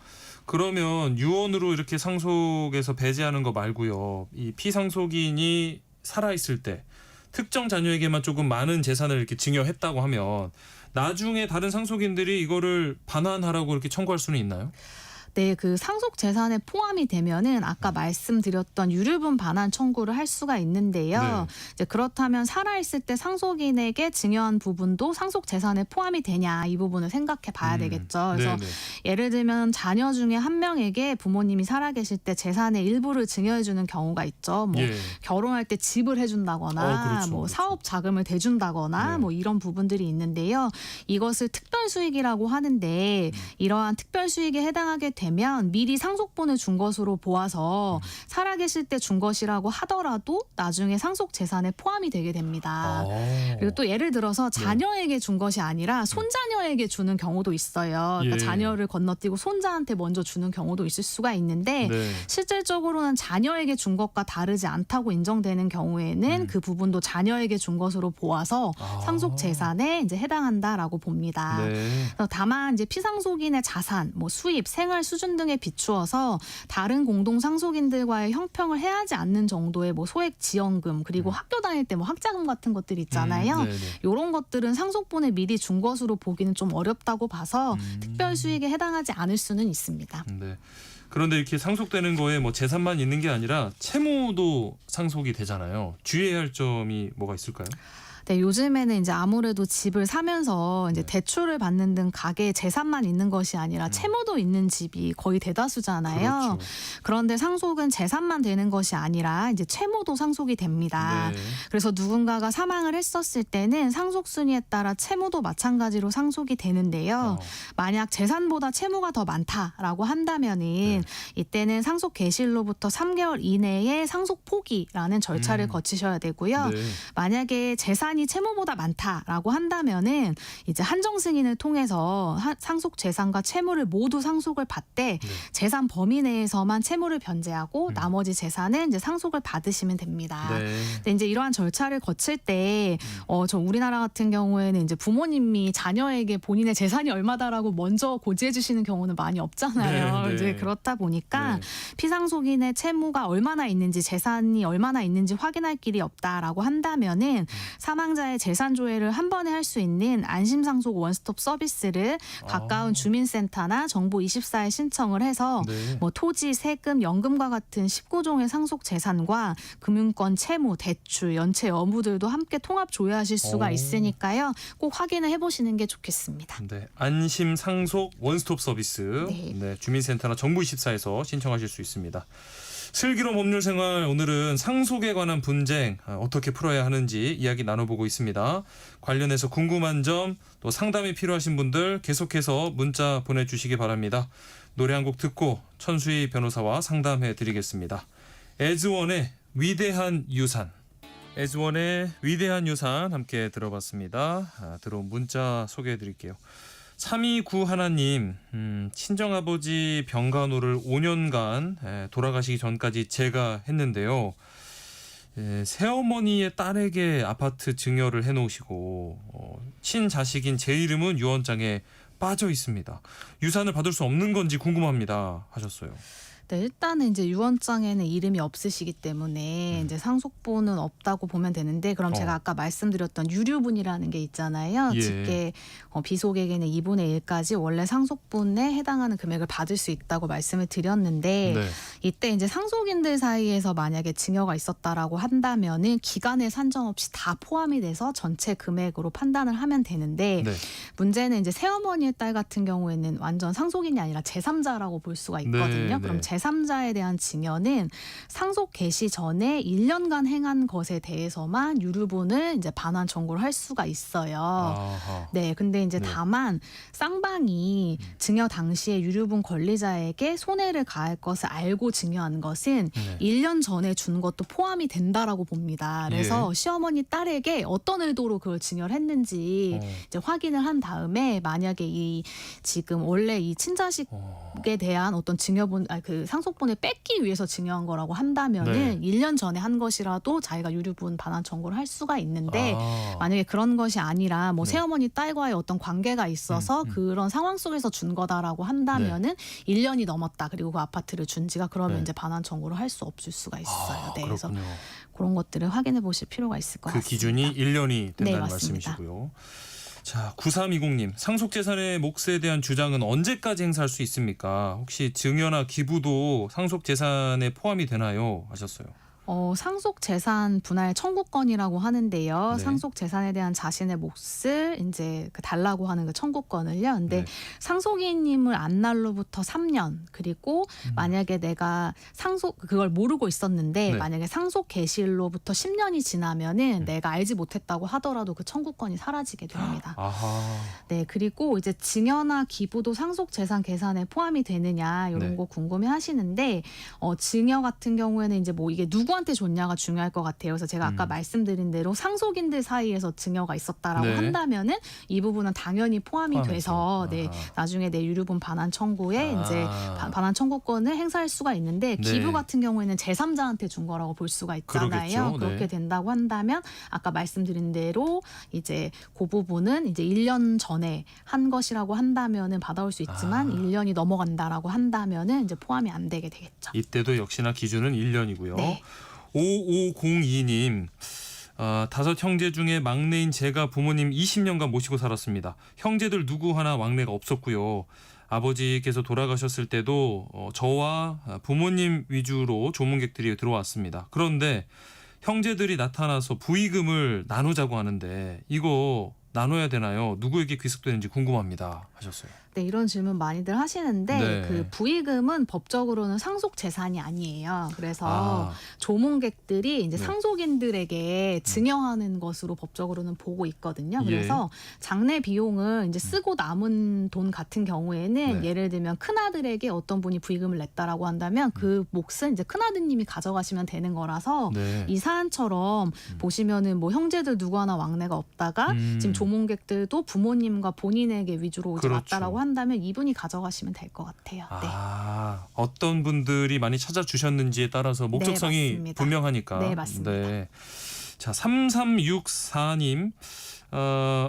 그러면 유언으로 이렇게 상속에서 배제하는 거 말고요. 이 피상속인이 살아있을 때 특정 자녀에게만 조금 많은 재산을 이렇게 증여했다고 하면 나중에 다른 상속인들이 이거를 반환하라고 이렇게 청구할 수는 있나요? 네, 그 상속 재산에 포함이 되면은 아까 말씀드렸던 유류분 반환 청구를 할 수가 있는데요. 네. 이제 그렇다면 살아있을 때 상속인에게 증여한 부분도 상속 재산에 포함이 되냐 이 부분을 생각해 봐야 되겠죠. 그래서 네네. 예를 들면 자녀 중에 한 명에게 부모님이 살아계실 때 재산의 일부를 증여해주는 경우가 있죠. 뭐 예. 결혼할 때 집을 해준다거나 그렇죠, 뭐 그렇죠. 사업 자금을 대준다거나 네. 뭐 이런 부분들이 있는데요. 이것을 특별수익이라고 하는데 이러한 특별수익에 해당하게 되면 미리 상속분을 준 것으로 보아서 살아계실 때 준 것이라고 하더라도 나중에 상속 재산에 포함이 되게 됩니다. 그리고 또 예를 들어서 자녀에게 준 것이 아니라 손자녀에게 주는 경우도 있어요. 그러니까 예. 자녀를 건너뛰고 손자한테 먼저 주는 경우도 있을 수가 있는데 실질적으로는 자녀에게 준 것과 다르지 않다고 인정되는 경우에는 그 부분도 자녀에게 준 것으로 보아서 상속 재산에 이제 해당한다라고 봅니다. 그래서 다만 이제 피상속인의 자산, 뭐 수입, 생활 수준 등에 비추어서 다른 공동 상속인들과의 형평을 해하지 않는 정도의 뭐 소액 지원금 그리고 학교 다닐 때 뭐 학자금 같은 것들 있잖아요. 이런 것들은 상속분을 미리 준 것으로 보기는 좀 어렵다고 봐서 특별 수익에 해당하지 않을 수는 있습니다. 네. 그런데 이렇게 상속되는 거에 뭐 재산만 있는 게 아니라 채무도 상속이 되잖아요. 주의해야 할 점이 뭐가 있을까요? 네, 요즘에는 이제 아무래도 집을 사면서 이제 대출을 받는 등 가계에 재산만 있는 것이 아니라 채무도 있는 집이 거의 대다수잖아요. 그런데 상속은 재산만 되는 것이 아니라 이제 채무도 상속이 됩니다. 그래서 누군가가 사망을 했었을 때는 상속 순위에 따라 채무도 마찬가지로 상속이 되는데요. 만약 재산보다 채무가 더 많다라고 한다면은 이때는 상속 개시일로부터 3개월 이내에 상속 포기라는 절차를 거치셔야 되고요. 만약에 재산이 채무보다 많다라고 한다면은 이제 한정 승인을 통해서 상속 재산과 채무를 모두 상속을 받되 재산 범위 내에서만 채무를 변제하고 나머지 재산은 이제 상속을 받으시면 됩니다. 근데 이제 이러한 절차를 거칠 때 저 우리나라 같은 경우에는 이제 부모님이 자녀에게 본인의 재산이 얼마다라고 먼저 고지해 주시는 경우는 많이 없잖아요. 이제 그렇다 보니까 피상속인의 채무가 얼마나 있는지 재산이 얼마나 있는지 확인할 길이 없다라고 한다면은 사망자의 재산 조회를 한 번에 할 수 있는 안심상속 원스톱 서비스를 가까운 주민센터나 정보24에 신청을 해서 뭐 토지, 세금, 연금과 같은 19종의 상속 재산과 금융권, 채무, 대출, 연체 여부들도 함께 통합 조회하실 수가 있으니까요. 꼭 확인을 해보시는 게 좋겠습니다. 네, 안심 상속 원스톱 서비스 네, 주민센터나 정부24에서 신청하실 수 있습니다. 슬기로운 법률 생활, 오늘은 상속에 관한 분쟁 어떻게 풀어야 하는지 이야기 나눠보고 있습니다. 관련해서 궁금한 점 또 상담이 필요하신 분들 계속해서 문자 보내주시기 바랍니다. 노래 한 곡 듣고 천수희 변호사와 상담해 드리겠습니다. 에즈원의 위대한 유산. 에즈원의 위대한 유산 함께 들어봤습니다. 들어온 문자 소개해 드릴게요. 329 하나님, 친정아버지 병간호를 5년간 돌아가시기 전까지 제가 했는데요. 새어머니의 딸에게 아파트 증여를 해놓으시고 친자식인 제 이름은 유언장에 빠져 있습니다. 유산을 받을 수 없는 건지 궁금합니다 하셨어요. 네, 일단은 이제 유언장에는 이름이 없으시기 때문에 이제 상속분은 없다고 보면 되는데 그럼 제가 아까 말씀드렸던 유류분이라는 게 있잖아요. 직계 비속액에는 2분의 1까지 원래 상속분에 해당하는 금액을 받을 수 있다고 말씀을 드렸는데 이때 이제 상속인들 사이에서 만약에 증여가 있었다라고 한다면은 기간에 산정없이 다 포함이 돼서 전체 금액으로 판단을 하면 되는데 문제는 이제 새어머니의 딸 같은 경우에는 완전 상속인이 아니라 제3자라고 볼 수가 있거든요. 그럼 제3자에 대한 증여는 상속 개시 전에 1년간 행한 것에 대해서만 유류분을 이제 반환 청구를 할 수가 있어요. 네, 근데 이제 다만 쌍방이 증여 당시에 유류분 권리자에게 손해를 가할 것을 알고 증여한 것은 1년 전에 준 것도 포함이 된다라고 봅니다. 그래서 시어머니 딸에게 어떤 의도로 그걸 증여를 했는지 이제 확인을 한 다음에 만약에 이 지금 원래 이 친자식에 대한 어떤 증여분, 그 상속분을 뺏기 위해서 증여한 거라고 한다면은 1년 전에 한 것이라도 자기가 유류분 반환 청구를 할 수가 있는데 만약에 그런 것이 아니라 뭐 새어머니 딸과의 어떤 관계가 있어서 그런 상황 속에서 준 거다라고 한다면은 1년이 넘었다. 그리고 그 아파트를 준 지가 그러면 이제 반환 청구를 할 수 없을 수가 있어요. 네, 그래서 그런 것들을 확인해 보실 필요가 있을 것 같습니다. 그 기준이 1년이 된다는 맞습니다. 말씀이시고요. 자, 9320님, 상속재산의 몫에 대한 주장은 언제까지 행사할 수 있습니까? 혹시 증여나 기부도 상속재산에 포함이 되나요? 하셨어요. 상속 재산 분할 청구권이라고 하는데요. 네. 상속 재산에 대한 자신의 몫을 이제 달라고 하는 그 청구권을요. 근데 네. 상속인임을 안 날로부터 3년, 그리고 만약에 내가 그걸 모르고 있었는데 네. 만약에 상속 개시일로부터 10년이 지나면은 내가 알지 못했다고 하더라도 그 청구권이 사라지게 됩니다. 아하. 네, 그리고 이제 증여나 기부도 상속 재산 계산에 포함이 되느냐 이런 네. 거 궁금해 하시는데 증여 같은 경우에는 이제 뭐 이게 누구한테 줬냐가 중요할 것 같아요. 그래서 제가 아까 말씀드린 대로 상속인들 사이에서 증여가 있었다라고 네. 한다면은 이 부분은 당연히 포함이 포함해서. 돼서 네, 아하. 나중에 내 유류분 반환 청구에 이제 아. 반환 청구권을 행사할 수가 있는데 네. 기부 같은 경우에는 제3자한테 준 거라고 볼 수가 있잖아요. 그러겠죠. 그렇게 네. 된다고 한다면 아까 말씀드린 대로 이제 그 부분은 이제 1년 전에 한 것이라고 한다면은 받아올 수 있지만 1년이 넘어간다라고 한다면은 이제 포함이 안 되게 되겠죠. 이때도 역시나 기준은 1년이고요. 네. 5502님. 5 형제 중에 막내인 제가 부모님 20년간 모시고 살았습니다. 형제들 누구 하나 막내가 없었고요. 아버지께서 돌아가셨을 때도 저와 부모님 위주로 조문객들이 들어왔습니다. 그런데 형제들이 나타나서 부의금을 나누자고 하는데 이거 나눠야 되나요? 누구에게 귀속되는지 궁금합니다. 하셨어요. 네, 이런 질문 많이들 하시는데 네. 그 부의금은 법적으로는 상속 재산이 아니에요. 그래서 조문객들이 이제 네. 상속인들에게 증여하는 것으로 법적으로는 보고 있거든요. 예. 그래서 장례 비용을 이제 쓰고 남은 돈 같은 경우에는 네. 예를 들면 큰아들에게 어떤 분이 부의금을 냈다라고 한다면 그 몫은 이제 큰아드님이 가져가시면 되는 거라서 네. 이 사안처럼 보시면은 뭐 형제들 누구 하나 왕래가 없다가 지금 조문객들도 부모님과 본인에게 위주로 이제 그렇죠. 왔다라고 한다면 이분이 가져가시면 될 것 같아요. 네. 어떤 분들이 많이 찾아주셨는지에 따라서 목적성이 맞습니다. 분명하니까. 네, 맞습니다. 네. 자, 3364님.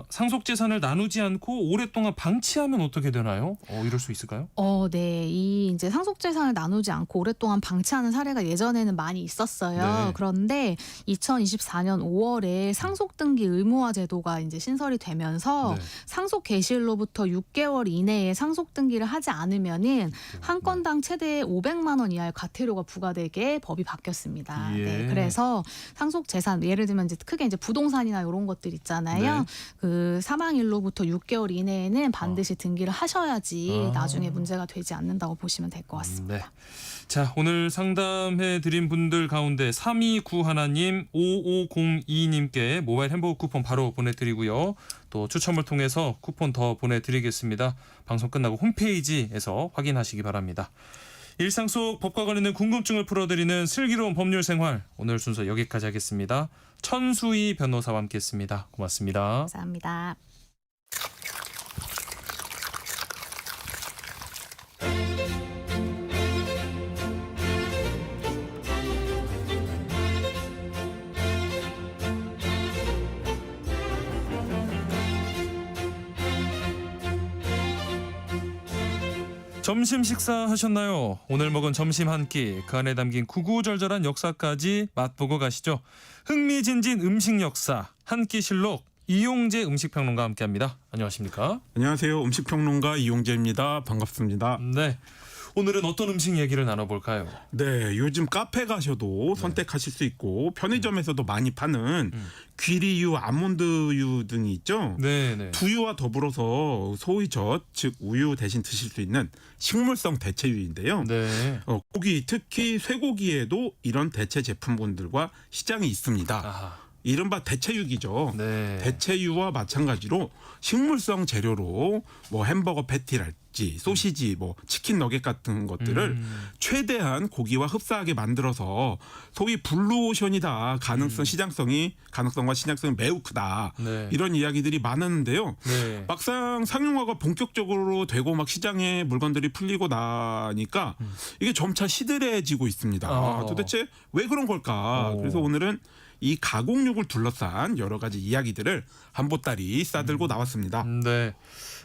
상속 재산을 나누지 않고 오랫동안 방치하면 어떻게 되나요? 이럴 수 있을까요? 네. 이 이제 상속 재산을 나누지 않고 오랫동안 방치하는 사례가 예전에는 많이 있었어요. 네. 그런데 2024년 5월에 상속 등기 의무화 제도가 이제 신설이 되면서 네. 상속 개시일로부터 6개월 이내에 상속 등기를 하지 않으면은 한 건당 최대 500만 원 이하의 과태료가 부과되게 법이 바뀌었습니다. 예. 네. 그래서 상속 재산 예를 들면 이제 크게 이제 부동산이나 이런 것들 있잖아요. 네. 그 사망일로부터 6개월 이내에는 반드시 등기를 하셔야지 나중에 문제가 되지 않는다고 보시면 될 것 같습니다. 네. 자, 오늘 상담해 드린 분들 가운데 3291님, 5502님께 모바일 햄버거 쿠폰 바로 보내드리고요. 또 추첨을 통해서 쿠폰 더 보내드리겠습니다. 방송 끝나고 홈페이지에서 확인하시기 바랍니다. 일상 속 법과 관련된 궁금증을 풀어드리는 슬기로운 법률 생활, 오늘 순서 여기까지 하겠습니다. 천수희 변호사와 함께했습니다. 고맙습니다. 감사합니다. 점심 식사하셨나요? 오늘 먹은 점심 한 끼, 그 안에 담긴 구구절절한 역사까지 맛보고 가시죠. 흥미진진 음식 역사 한 끼실록 이용재 음식평론가 함께합니다. 안녕하십니까? 안녕하세요. 음식평론가 이용재입니다. 반갑습니다. 네. 오늘은 어떤 음식 얘기를 나눠볼까요? 네, 요즘 카페 가셔도 선택하실 수 있고 편의점에서도 많이 파는 귀리유, 아몬드유 등이 있죠. 네네. 두유와 더불어서 소위 즉 우유 대신 드실 수 있는 식물성 대체유인데요. 네. 고기, 특히 쇠고기에도 이런 대체 제품군들과 시장이 있습니다. 아하. 이른바 대체육이죠. 네. 대체유와 마찬가지로 식물성 재료로 뭐 햄버거 패티랄지 소시지, 뭐 치킨 너겟 같은 것들을 최대한 고기와 흡사하게 만들어서 소위 블루오션이다. 가능성과 시장성이 매우 크다. 네. 이런 이야기들이 많았는데요. 네. 막상 상용화가 본격적으로 되고 막 시장에 물건들이 풀리고 나니까 이게 점차 시들해지고 있습니다. 도대체 왜 그런 걸까? 그래서 오늘은 이 가공육을 둘러싼 여러 가지 이야기들을 한보따리 싸들고 나왔습니다. 네.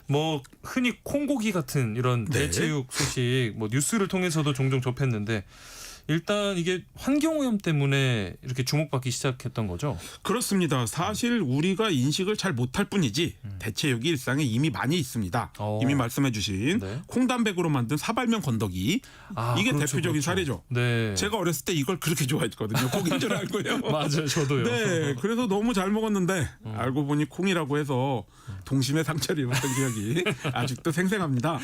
뭐 흔히 콩고기 같은 이런 네. 대체육 소식 뭐 뉴스를 통해서도 종종 접했는데 일단 이게 환경오염 때문에 이렇게 주목받기 시작했던 거죠. 그렇습니다. 사실 우리가 인식을 잘 못할 뿐이지 대체육이 일상에 이미 많이 있습니다. 이미 말씀해 주신 네. 콩단백으로 만든 사발면 건더기. 이게 그렇죠, 대표적인 그렇죠. 사례죠. 네. 제가 어렸을 때 이걸 그렇게 좋아했거든요. 콩인 줄 알고요. 맞아요. 저도요. 네, 그래서 너무 잘 먹었는데 알고 보니 콩이라고 해서 동심의 상처를 입었던 기억이 아직도 생생합니다.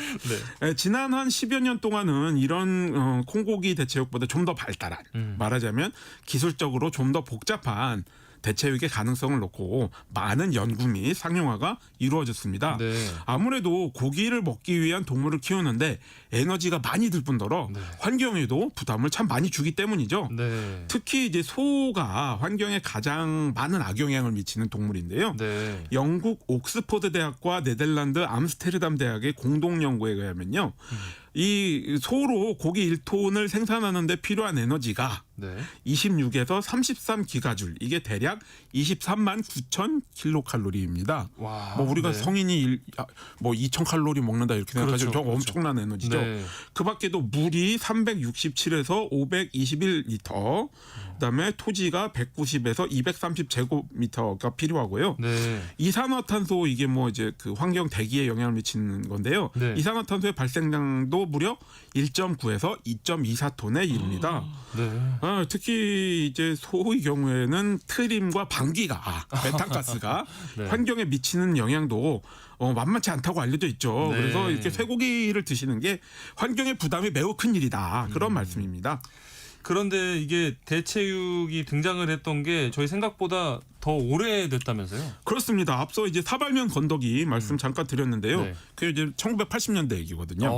네. 지난 한 10여 년 동안은 이런 콩고기 대체육보다 좀 더 발달한 말하자면 기술적으로 좀 더 복잡한 대체육의 가능성을 놓고 많은 연구 및 상용화가 이루어졌습니다. 네. 아무래도 고기를 먹기 위한 동물을 키우는데 에너지가 많이 들 뿐더러 환경에도 부담을 참 많이 주기 때문이죠. 네. 특히 이제 소가 환경에 가장 많은 악영향을 미치는 동물인데요. 네. 영국 옥스퍼드 대학과 네덜란드 암스테르담 대학의 공동 연구에 의하면요. 이 소로 고기 1톤을 생산하는 데 필요한 에너지가 26에서 33기가줄, 이게 대략 23만 9천 킬로칼로리입니다. 와, 뭐 우리가 네. 성인이 뭐 2천 칼로리 먹는다 이렇게 생각하시면 그렇죠, 그렇죠. 엄청난 에너지죠. 네. 그 밖에도 물이 367에서 521리터, 그다음에 토지가 190에서 230제곱미터가 필요하고요. 네. 이산화탄소, 이게 뭐 이제 그 환경 대기에 영향을 미치는 건데요. 네. 이산화탄소의 발생량도 무려 1.9에서 2.24톤에 이릅니다. 네. 특히 이제 소의 경우에는 트림과 방귀가 메탄가스가 네. 환경에 미치는 영향도 만만치 않다고 알려져 있죠. 네. 그래서 이렇게 쇠고기를 드시는 게 환경의 부담이 매우 큰 일이다. 그런 말씀입니다. 그런데 이게 대체육이 등장을 했던 게 저희 생각보다 더 오래됐다면서요? 그렇습니다. 앞서 이제 사발면 건더기 말씀 잠깐 드렸는데요. 네. 그게 이제 1980년대 얘기거든요.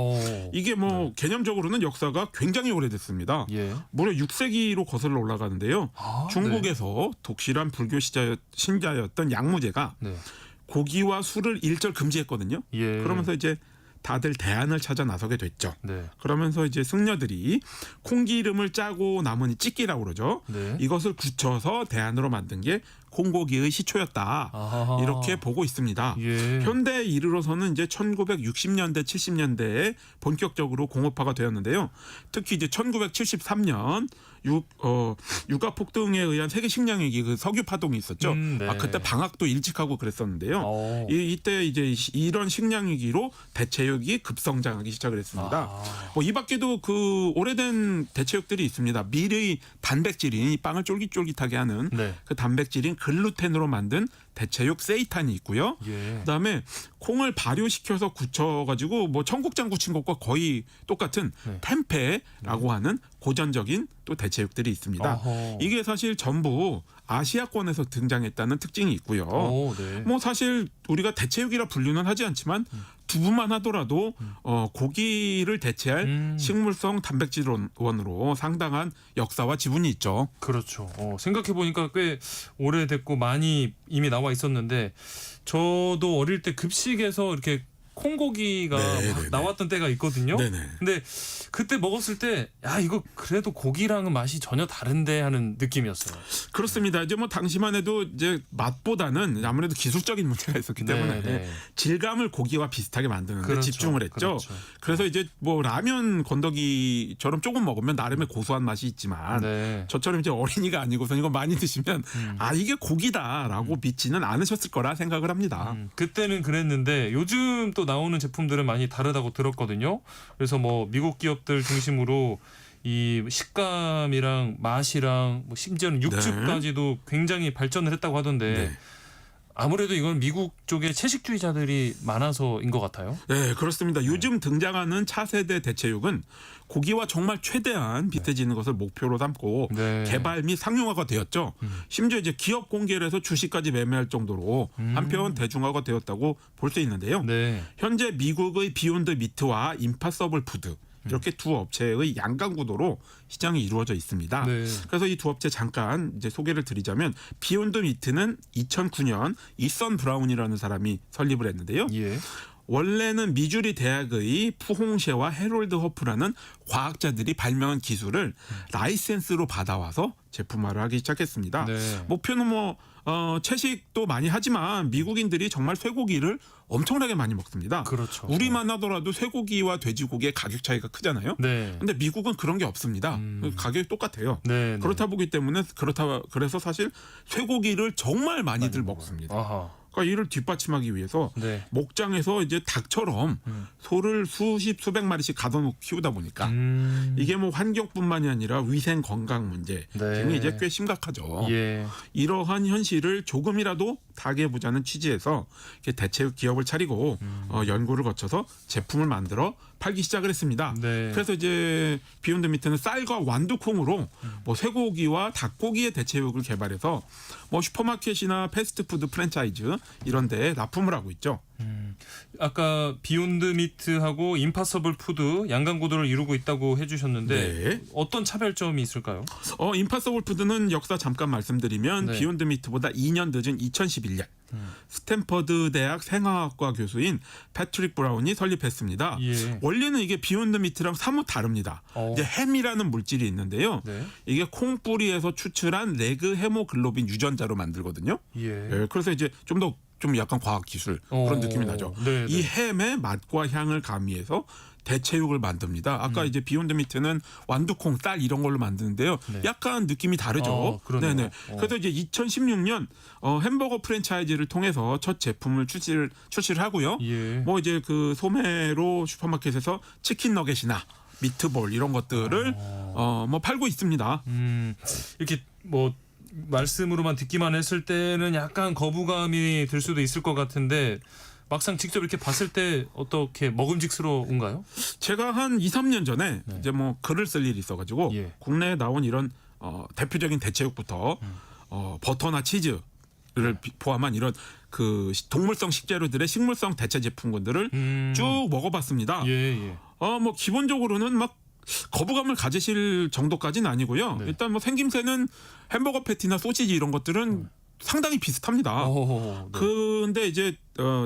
이게 뭐 개념적으로는 역사가 굉장히 오래됐습니다. 예. 무려 6세기로 거슬러 올라가는데요. 중국에서 독실한 불교 신자였던 양무제가 네. 고기와 술을 일절 금지했거든요. 예. 그러면서 이제 다들 대안을 찾아 나서게 됐죠. 네. 그러면서 이제 승려들이 콩기름을 짜고 남은 찌끼라고 그러죠. 네. 이것을 굳혀서 대안으로 만든 게 콩고기의 시초였다. 아하. 이렇게 보고 있습니다. 예. 현대에 이르러서는 이제 1960년대, 70년대에 본격적으로 공업화가 되었는데요. 특히 이제 1973년 육아 폭등에 의한 세계 식량위기, 그 석유 파동이 있었죠. 네. 그때 방학도 일찍 하고 그랬었는데요. 이때 이제 이런 식량위기로 대체육이 급성장하기 시작을 했습니다. 뭐 이 밖에도 그 오래된 대체육들이 있습니다. 밀의 단백질인, 이 빵을 쫄깃쫄깃하게 하는 네. 그 단백질인 글루텐으로 만든 대체육 세이탄이 있고요. 예. 그다음에 콩을 발효시켜서 굳혀가지고 뭐 청국장 굳힌 것과 거의 똑같은 템페라고 하는 고전적인 또 대체육들이 있습니다. 어허. 이게 사실 전부 아시아권에서 등장했다는 특징이 있고요. 네. 뭐 사실 우리가 대체육이라 분류는 하지 않지만 두부만 하더라도 고기를 대체할 식물성 단백질원으로 상당한 역사와 지분이 있죠. 그렇죠. 생각해 보니까 꽤 오래됐고 많이 이미 나와 있었는데 저도 어릴 때 급식에서 이렇게 콩고기가 막 나왔던 때가 있거든요. 네네. 근데 그때 먹었을 때 야 이거 그래도 고기랑은 맛이 전혀 다른데 하는 느낌이었어요. 그렇습니다. 이제 뭐 당시만 해도 이제 맛보다는 아무래도 기술적인 문제가 있었기 때문에 네. 질감을 고기와 비슷하게 만드는 데 그렇죠. 집중을 했죠. 그렇죠. 그래서 이제 뭐 라면 건더기처럼 조금 먹으면 나름의 고소한 맛이 있지만 네. 저처럼 이제 어린이가 아니고서 이거 많이 드시면 이게 고기다라고 믿지는 않으셨을 거라 생각을 합니다. 그때는 그랬는데 요즘 또 나오는 제품들은 많이 다르다고 들었거든요. 그래서 뭐 미국 기업들 중심으로 이 식감이랑 맛이랑 뭐 심지어는 육즙까지도 굉장히 발전을 했다고 하던데 아무래도 이건 미국 쪽에 채식주의자들이 많아서인 것 같아요. 네, 그렇습니다. 요즘 등장하는 차세대 대체육은 고기와 정말 최대한 비슷해지는 것을 목표로 삼고 개발 및 상용화가 되었죠. 심지어 이제 기업 공개를 해서 주식까지 매매할 정도로 한편 대중화가 되었다고 볼 수 있는데요. 현재 미국의 비욘드 미트와 임파서블 푸드 이렇게 두 업체의 양강 구도로 시장이 이루어져 있습니다. 그래서 이 두 업체 잠깐 이제 소개를 드리자면 비욘드 미트는 2009년 이선 브라운이라는 사람이 설립을 했는데요. 원래는 미주리 대학의 푸홍셰와 해롤드 허프라는 과학자들이 발명한 기술을 라이센스로 받아와서 제품화를 하기 시작했습니다. 네. 목표는 채식도 많이 하지만 미국인들이 정말 쇠고기를 엄청나게 많이 먹습니다. 그렇죠. 우리만 하더라도 쇠고기와 돼지고기의 가격 차이가 크잖아요. 네. 근데 미국은 그런 게 없습니다. 가격이 똑같아요. 네. 그렇다 보기 때문에 그래서 사실 쇠고기를 정말 많이들 먹습니다. 아하. 그러니까 이를 뒷받침하기 위해서 네. 목장에서 이제 닭처럼 소를 수백 마리씩 가둬놓고 키우다 보니까 이게 뭐 환경뿐만이 아니라 위생 건강 문제 등이 네. 이제 꽤 심각하죠. 예. 이러한 현실을 조금이라도 타개해 보자는 취지에서 이렇게 대체육 기업을 차리고 연구를 거쳐서 제품을 만들어 팔기 시작을 했습니다. 네. 그래서 이제 비욘드 미트는 쌀과 완두콩으로 뭐 쇠고기와 닭고기의 대체육을 개발해서 뭐 슈퍼마켓이나 패스트푸드 프랜차이즈 이런 데에 납품을 하고 있죠. 아까 비욘드 미트하고 임파서블 푸드 양강구도를 이루고 있다고 해주셨는데 네. 어떤 차별점이 있을까요? 임파서블 푸드는 역사 잠깐 말씀드리면 네. 비욘드 미트보다 2년 늦은 2011년 스탠퍼드 대학 생화학과 교수인 패트릭 브라운이 설립했습니다. 예. 원래는 이게 비욘드 미트랑 사뭇 다릅니다. 이제 햄이라는 물질이 있는데요. 네. 이게 콩뿌리에서 추출한 레그 헤모글로빈 유전자로 만들거든요. 예. 그래서 이제 좀 약간 과학 기술 그런 느낌이 나죠. 네, 이 네. 햄의 맛과 향을 가미해서 대체육을 만듭니다. 아까 이제 비욘드 미트는 완두콩, 쌀 이런 걸로 만드는데요. 네. 약간 느낌이 다르죠. 그러네요. 네네. 그래서 이제 2016년 햄버거 프랜차이즈를 통해서 첫 제품을 출시를 하고요. 예. 뭐 이제 그 소매로 슈퍼마켓에서 치킨 너겟이나 미트볼 이런 것들을 뭐 팔고 있습니다. 이렇게 뭐 말씀으로만 듣기만 했을 때는 약간 거부감이 들 수도 있을 것 같은데 막상 직접 이렇게 봤을 때 어떻게 먹음직스러운가요? 제가 한 2, 3년 전에 네. 이제 뭐 글을 쓸 일이 있어가지고 예. 국내에 나온 이런 대표적인 대체육부터 버터나 치즈를 포함한 이런 그 동물성 식재료들의 식물성 대체 제품군들을 쭉 먹어봤습니다. 예. 뭐 기본적으로는 막 거부감을 가지실 정도까지는 아니고요. 네. 일단 뭐 생김새는 햄버거 패티나 소시지 이런 것들은 상당히 비슷합니다. 네. 근데 이제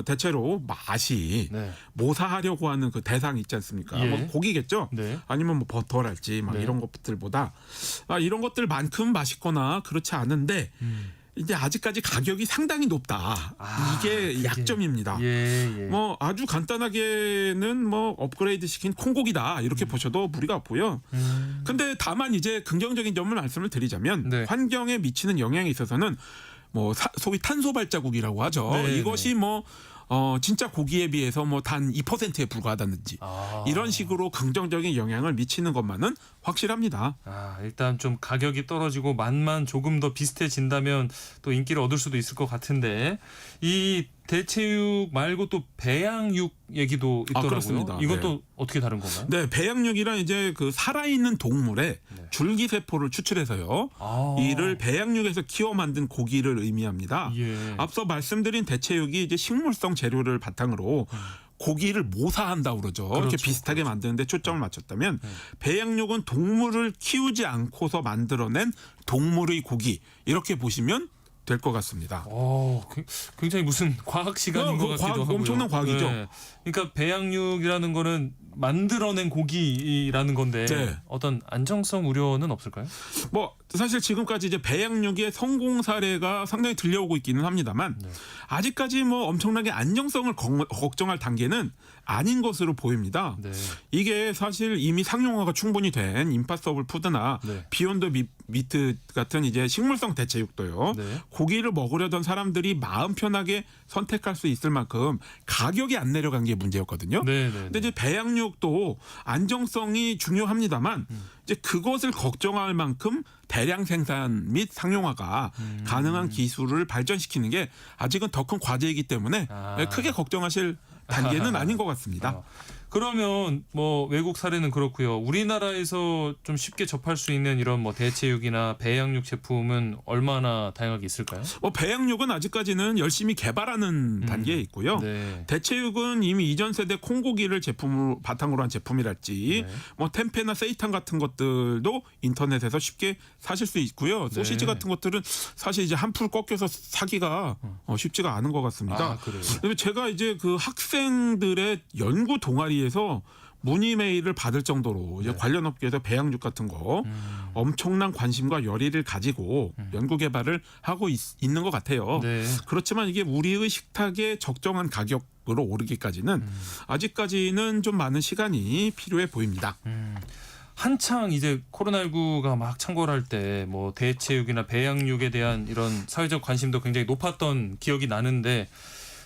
대체로 맛이 네. 모사하려고 하는 그 대상 있지 않습니까? 예. 뭐 고기겠죠. 네. 아니면 뭐 버터랄지 막 네. 이런 것들보다 이런 것들만큼 맛있거나 그렇지 않은데 이제 아직까지 가격이 상당히 높다. 이게 약점입니다. 예. 뭐 아주 간단하게는 뭐 업그레이드 시킨 콩고기다 이렇게 보셔도 무리가 없고요. 근데 다만 이제 긍정적인 점을 말씀을 드리자면 네. 환경에 미치는 영향에 있어서는 뭐 소위 탄소 발자국이라고 하죠. 네, 이것이 뭐 진짜 고기에 비해서 뭐 단 2%에 불과하다든지 이런 식으로 긍정적인 영향을 미치는 것만은 확실합니다. 일단 좀 가격이 떨어지고 맛만 조금 더 비슷해진다면 또 인기를 얻을 수도 있을 것 같은데 이 대체육 말고 또 배양육 얘기도 있더라고요. 그렇습니다. 이것도 네. 어떻게 다른 건가요? 네, 배양육이란 이제 그 살아있는 동물의 줄기세포를 추출해서요. 이를 배양육에서 키워 만든 고기를 의미합니다. 예. 앞서 말씀드린 대체육이 이제 식물성 재료를 바탕으로 고기를 모사한다고 그러죠. 이렇게 그렇죠. 비슷하게 만드는데 초점을 맞췄다면 배양육은 동물을 키우지 않고서 만들어낸 동물의 고기 이렇게 보시면 될 것 같습니다. 굉장히 무슨 과학 시간인 것 같기도 하고요. 엄청난 과학이죠. 네. 그러니까 배양육이라는 거는 만들어낸 고기라는 건데 네. 어떤 안정성 우려는 없을까요? 뭐 사실 지금까지 이제 배양육의 성공 사례가 상당히 들려오고 있기는 합니다만 아직까지 뭐 엄청나게 안정성을 걱정할 단계는 아닌 것으로 보입니다. 네. 이게 사실 이미 상용화가 충분히 된 임파서블 푸드나 네. 비욘드 미트 같은 이제 식물성 대체육도요. 네. 고기를 먹으려던 사람들이 마음 편하게 선택할 수 있을 만큼 가격이 안 내려간 게 문제였거든요. 네. 근데 이제 배양육도 안정성이 중요합니다만 이제 그것을 걱정할 만큼 대량 생산 및 상용화가 가능한 기술을 발전시키는 게 아직은 더 큰 과제이기 때문에 크게 걱정하실 단계는 아닌 것 같습니다. 그러면 뭐 외국 사례는 그렇고요. 우리나라에서 좀 쉽게 접할 수 있는 이런 뭐 대체육이나 배양육 제품은 얼마나 다양하게 있을까요? 배양육은 아직까지는 열심히 개발하는 단계에 있고요. 네. 대체육은 이미 이전 세대 콩고기를 제품으로 바탕으로 한 제품이랄지 네. 뭐 템페나 세이탄 같은 것들도 인터넷에서 쉽게 사실 수 있고요. 소시지 네. 같은 것들은 사실 이제 한풀 꺾여서 사기가 쉽지가 않은 것 같습니다. 아, 그래요? 그다음에 제가 이제 그 학생들의 연구 동아리에서 문의 메일을 받을 정도로 이제 네. 관련 업계에서 배양육 같은 거 엄청난 관심과 열의를 가지고 연구 개발을 하고 있는 것 같아요. 네. 그렇지만 이게 우리의 식탁에 적정한 가격으로 오르기까지는 아직까지는 좀 많은 시간이 필요해 보입니다. 한창 이제 코로나19가 막 창궐할 때 뭐 대체육이나 배양육에 대한 이런 사회적 관심도 굉장히 높았던 기억이 나는데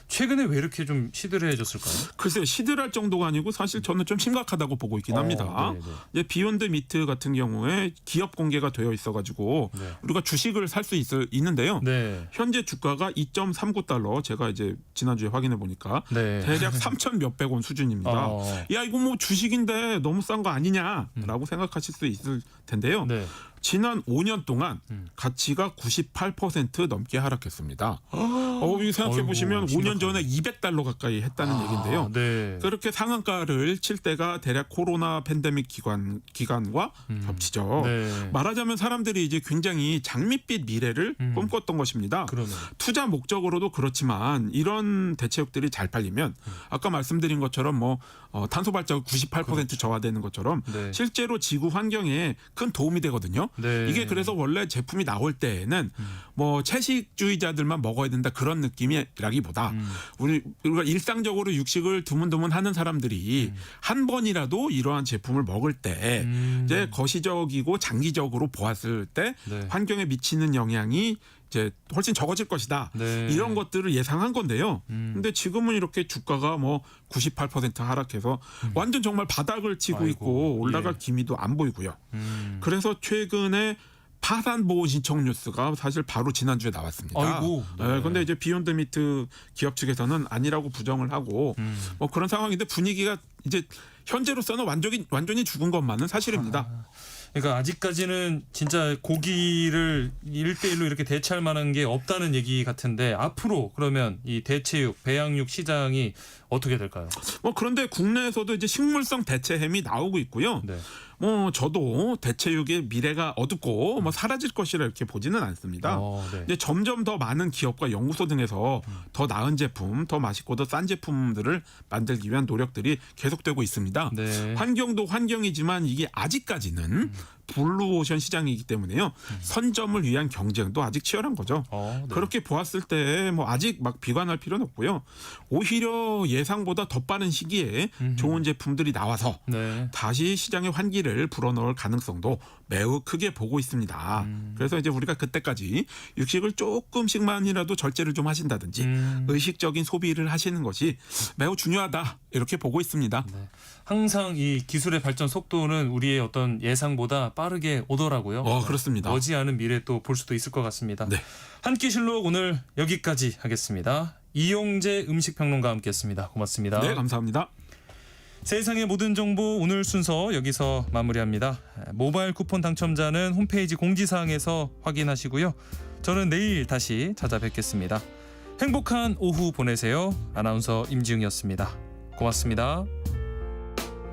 최근에 왜 이렇게 좀 시들해졌을까요? 글쎄요, 시들할 정도가 아니고 사실 저는 좀 심각하다고 보고 있긴 합니다. 네네. 이제 비욘드 미트 같은 경우에 기업 공개가 되어 있어가지고 네. 우리가 주식을 살 수 있는데요. 네. 현재 주가가 2.39달러, 제가 이제 지난주에 확인해 보니까 네. 대략 3천 몇백 원 수준입니다. 야, 이거 뭐 주식인데 너무 싼 거 아니냐라고 생각하실 수 있을 텐데요. 네. 지난 5년 동안 가치가 98% 넘게 하락했습니다. 이거 생각해 보시면 5년 전에 200달러 가까이 했다는 얘기인데요. 네. 그렇게 상한가를 칠 때가 대략 코로나 팬데믹 기간과 겹치죠. 네. 말하자면 사람들이 이제 굉장히 장밋빛 미래를 꿈꿨던 것입니다. 그러네요. 투자 목적으로도 그렇지만 이런 대체육들이 잘 팔리면 아까 말씀드린 것처럼 뭐 탄소 발자국 98% 저하되는 것처럼 네. 실제로 지구 환경에 큰 도움이 되거든요. 네. 이게 그래서 원래 제품이 나올 때에는 뭐 채식주의자들만 먹어야 된다 그런 느낌이라기보다 우리가 일상적으로 육식을 드문드문 하는 사람들이 한 번이라도 이러한 제품을 먹을 때 이제 거시적이고 장기적으로 보았을 때 네. 환경에 미치는 영향이 이제 훨씬 적어질 것이다. 네. 이런 것들을 예상한 건데요. 근데 지금은 이렇게 주가가 뭐 98% 하락해서 완전 정말 바닥을 치고 아이고, 있고 올라갈 예. 기미도 안 보이고요. 그래서 최근에 파산 보호 신청 뉴스가 사실 바로 지난주에 나왔습니다. 아이고. 네. 근데 이제 비욘드 미트 기업 측에서는 아니라고 부정을 하고 뭐 그런 상황인데 분위기가 이제 현재로서는 완전히 죽은 것만은 사실입니다. 그러니까 아직까지는 진짜 고기를 1대1로 이렇게 대체할 만한 게 없다는 얘기 같은데 앞으로 그러면 이 대체육, 배양육 시장이 어떻게 될까요? 그런데 국내에서도 이제 식물성 대체 햄이 나오고 있고요. 네. 저도 대체육의 미래가 어둡고 사라질 것이라 이렇게 보지는 않습니다. 네. 이제 점점 더 많은 기업과 연구소 등에서 더 나은 제품, 더 맛있고 더 싼 제품들을 만들기 위한 노력들이 계속되고 있습니다. 네. 환경도 환경이지만 이게 아직까지는 블루오션 시장이기 때문에요. 선점을 위한 경쟁도 아직 치열한 거죠. 네. 그렇게 보았을 때 아직 막 비관할 필요는 없고요. 오히려 예상보다 더 빠른 시기에 좋은 제품들이 나와서 네. 다시 시장의 환기를 불어넣을 가능성도 매우 크게 보고 있습니다. 그래서 이제 우리가 그때까지 육식을 조금씩만이라도 절제를 좀 하신다든지 의식적인 소비를 하시는 것이 매우 중요하다 이렇게 보고 있습니다. 네. 항상 이 기술의 발전 속도는 우리의 어떤 예상보다 빠르게 오더라고요. 그렇습니다. 머지않은 미래 또 볼 수도 있을 것 같습니다. 네. 한 끼 실록 오늘 여기까지 하겠습니다. 이용재 음식평론가와 함께했습니다. 고맙습니다. 네, 감사합니다. 세상의 모든 정보 오늘 순서 여기서 마무리합니다. 모바일 쿠폰 당첨자는 홈페이지 공지사항에서 확인하시고요. 저는 내일 다시 찾아뵙겠습니다. 행복한 오후 보내세요. 아나운서 임지웅이었습니다. 고맙습니다.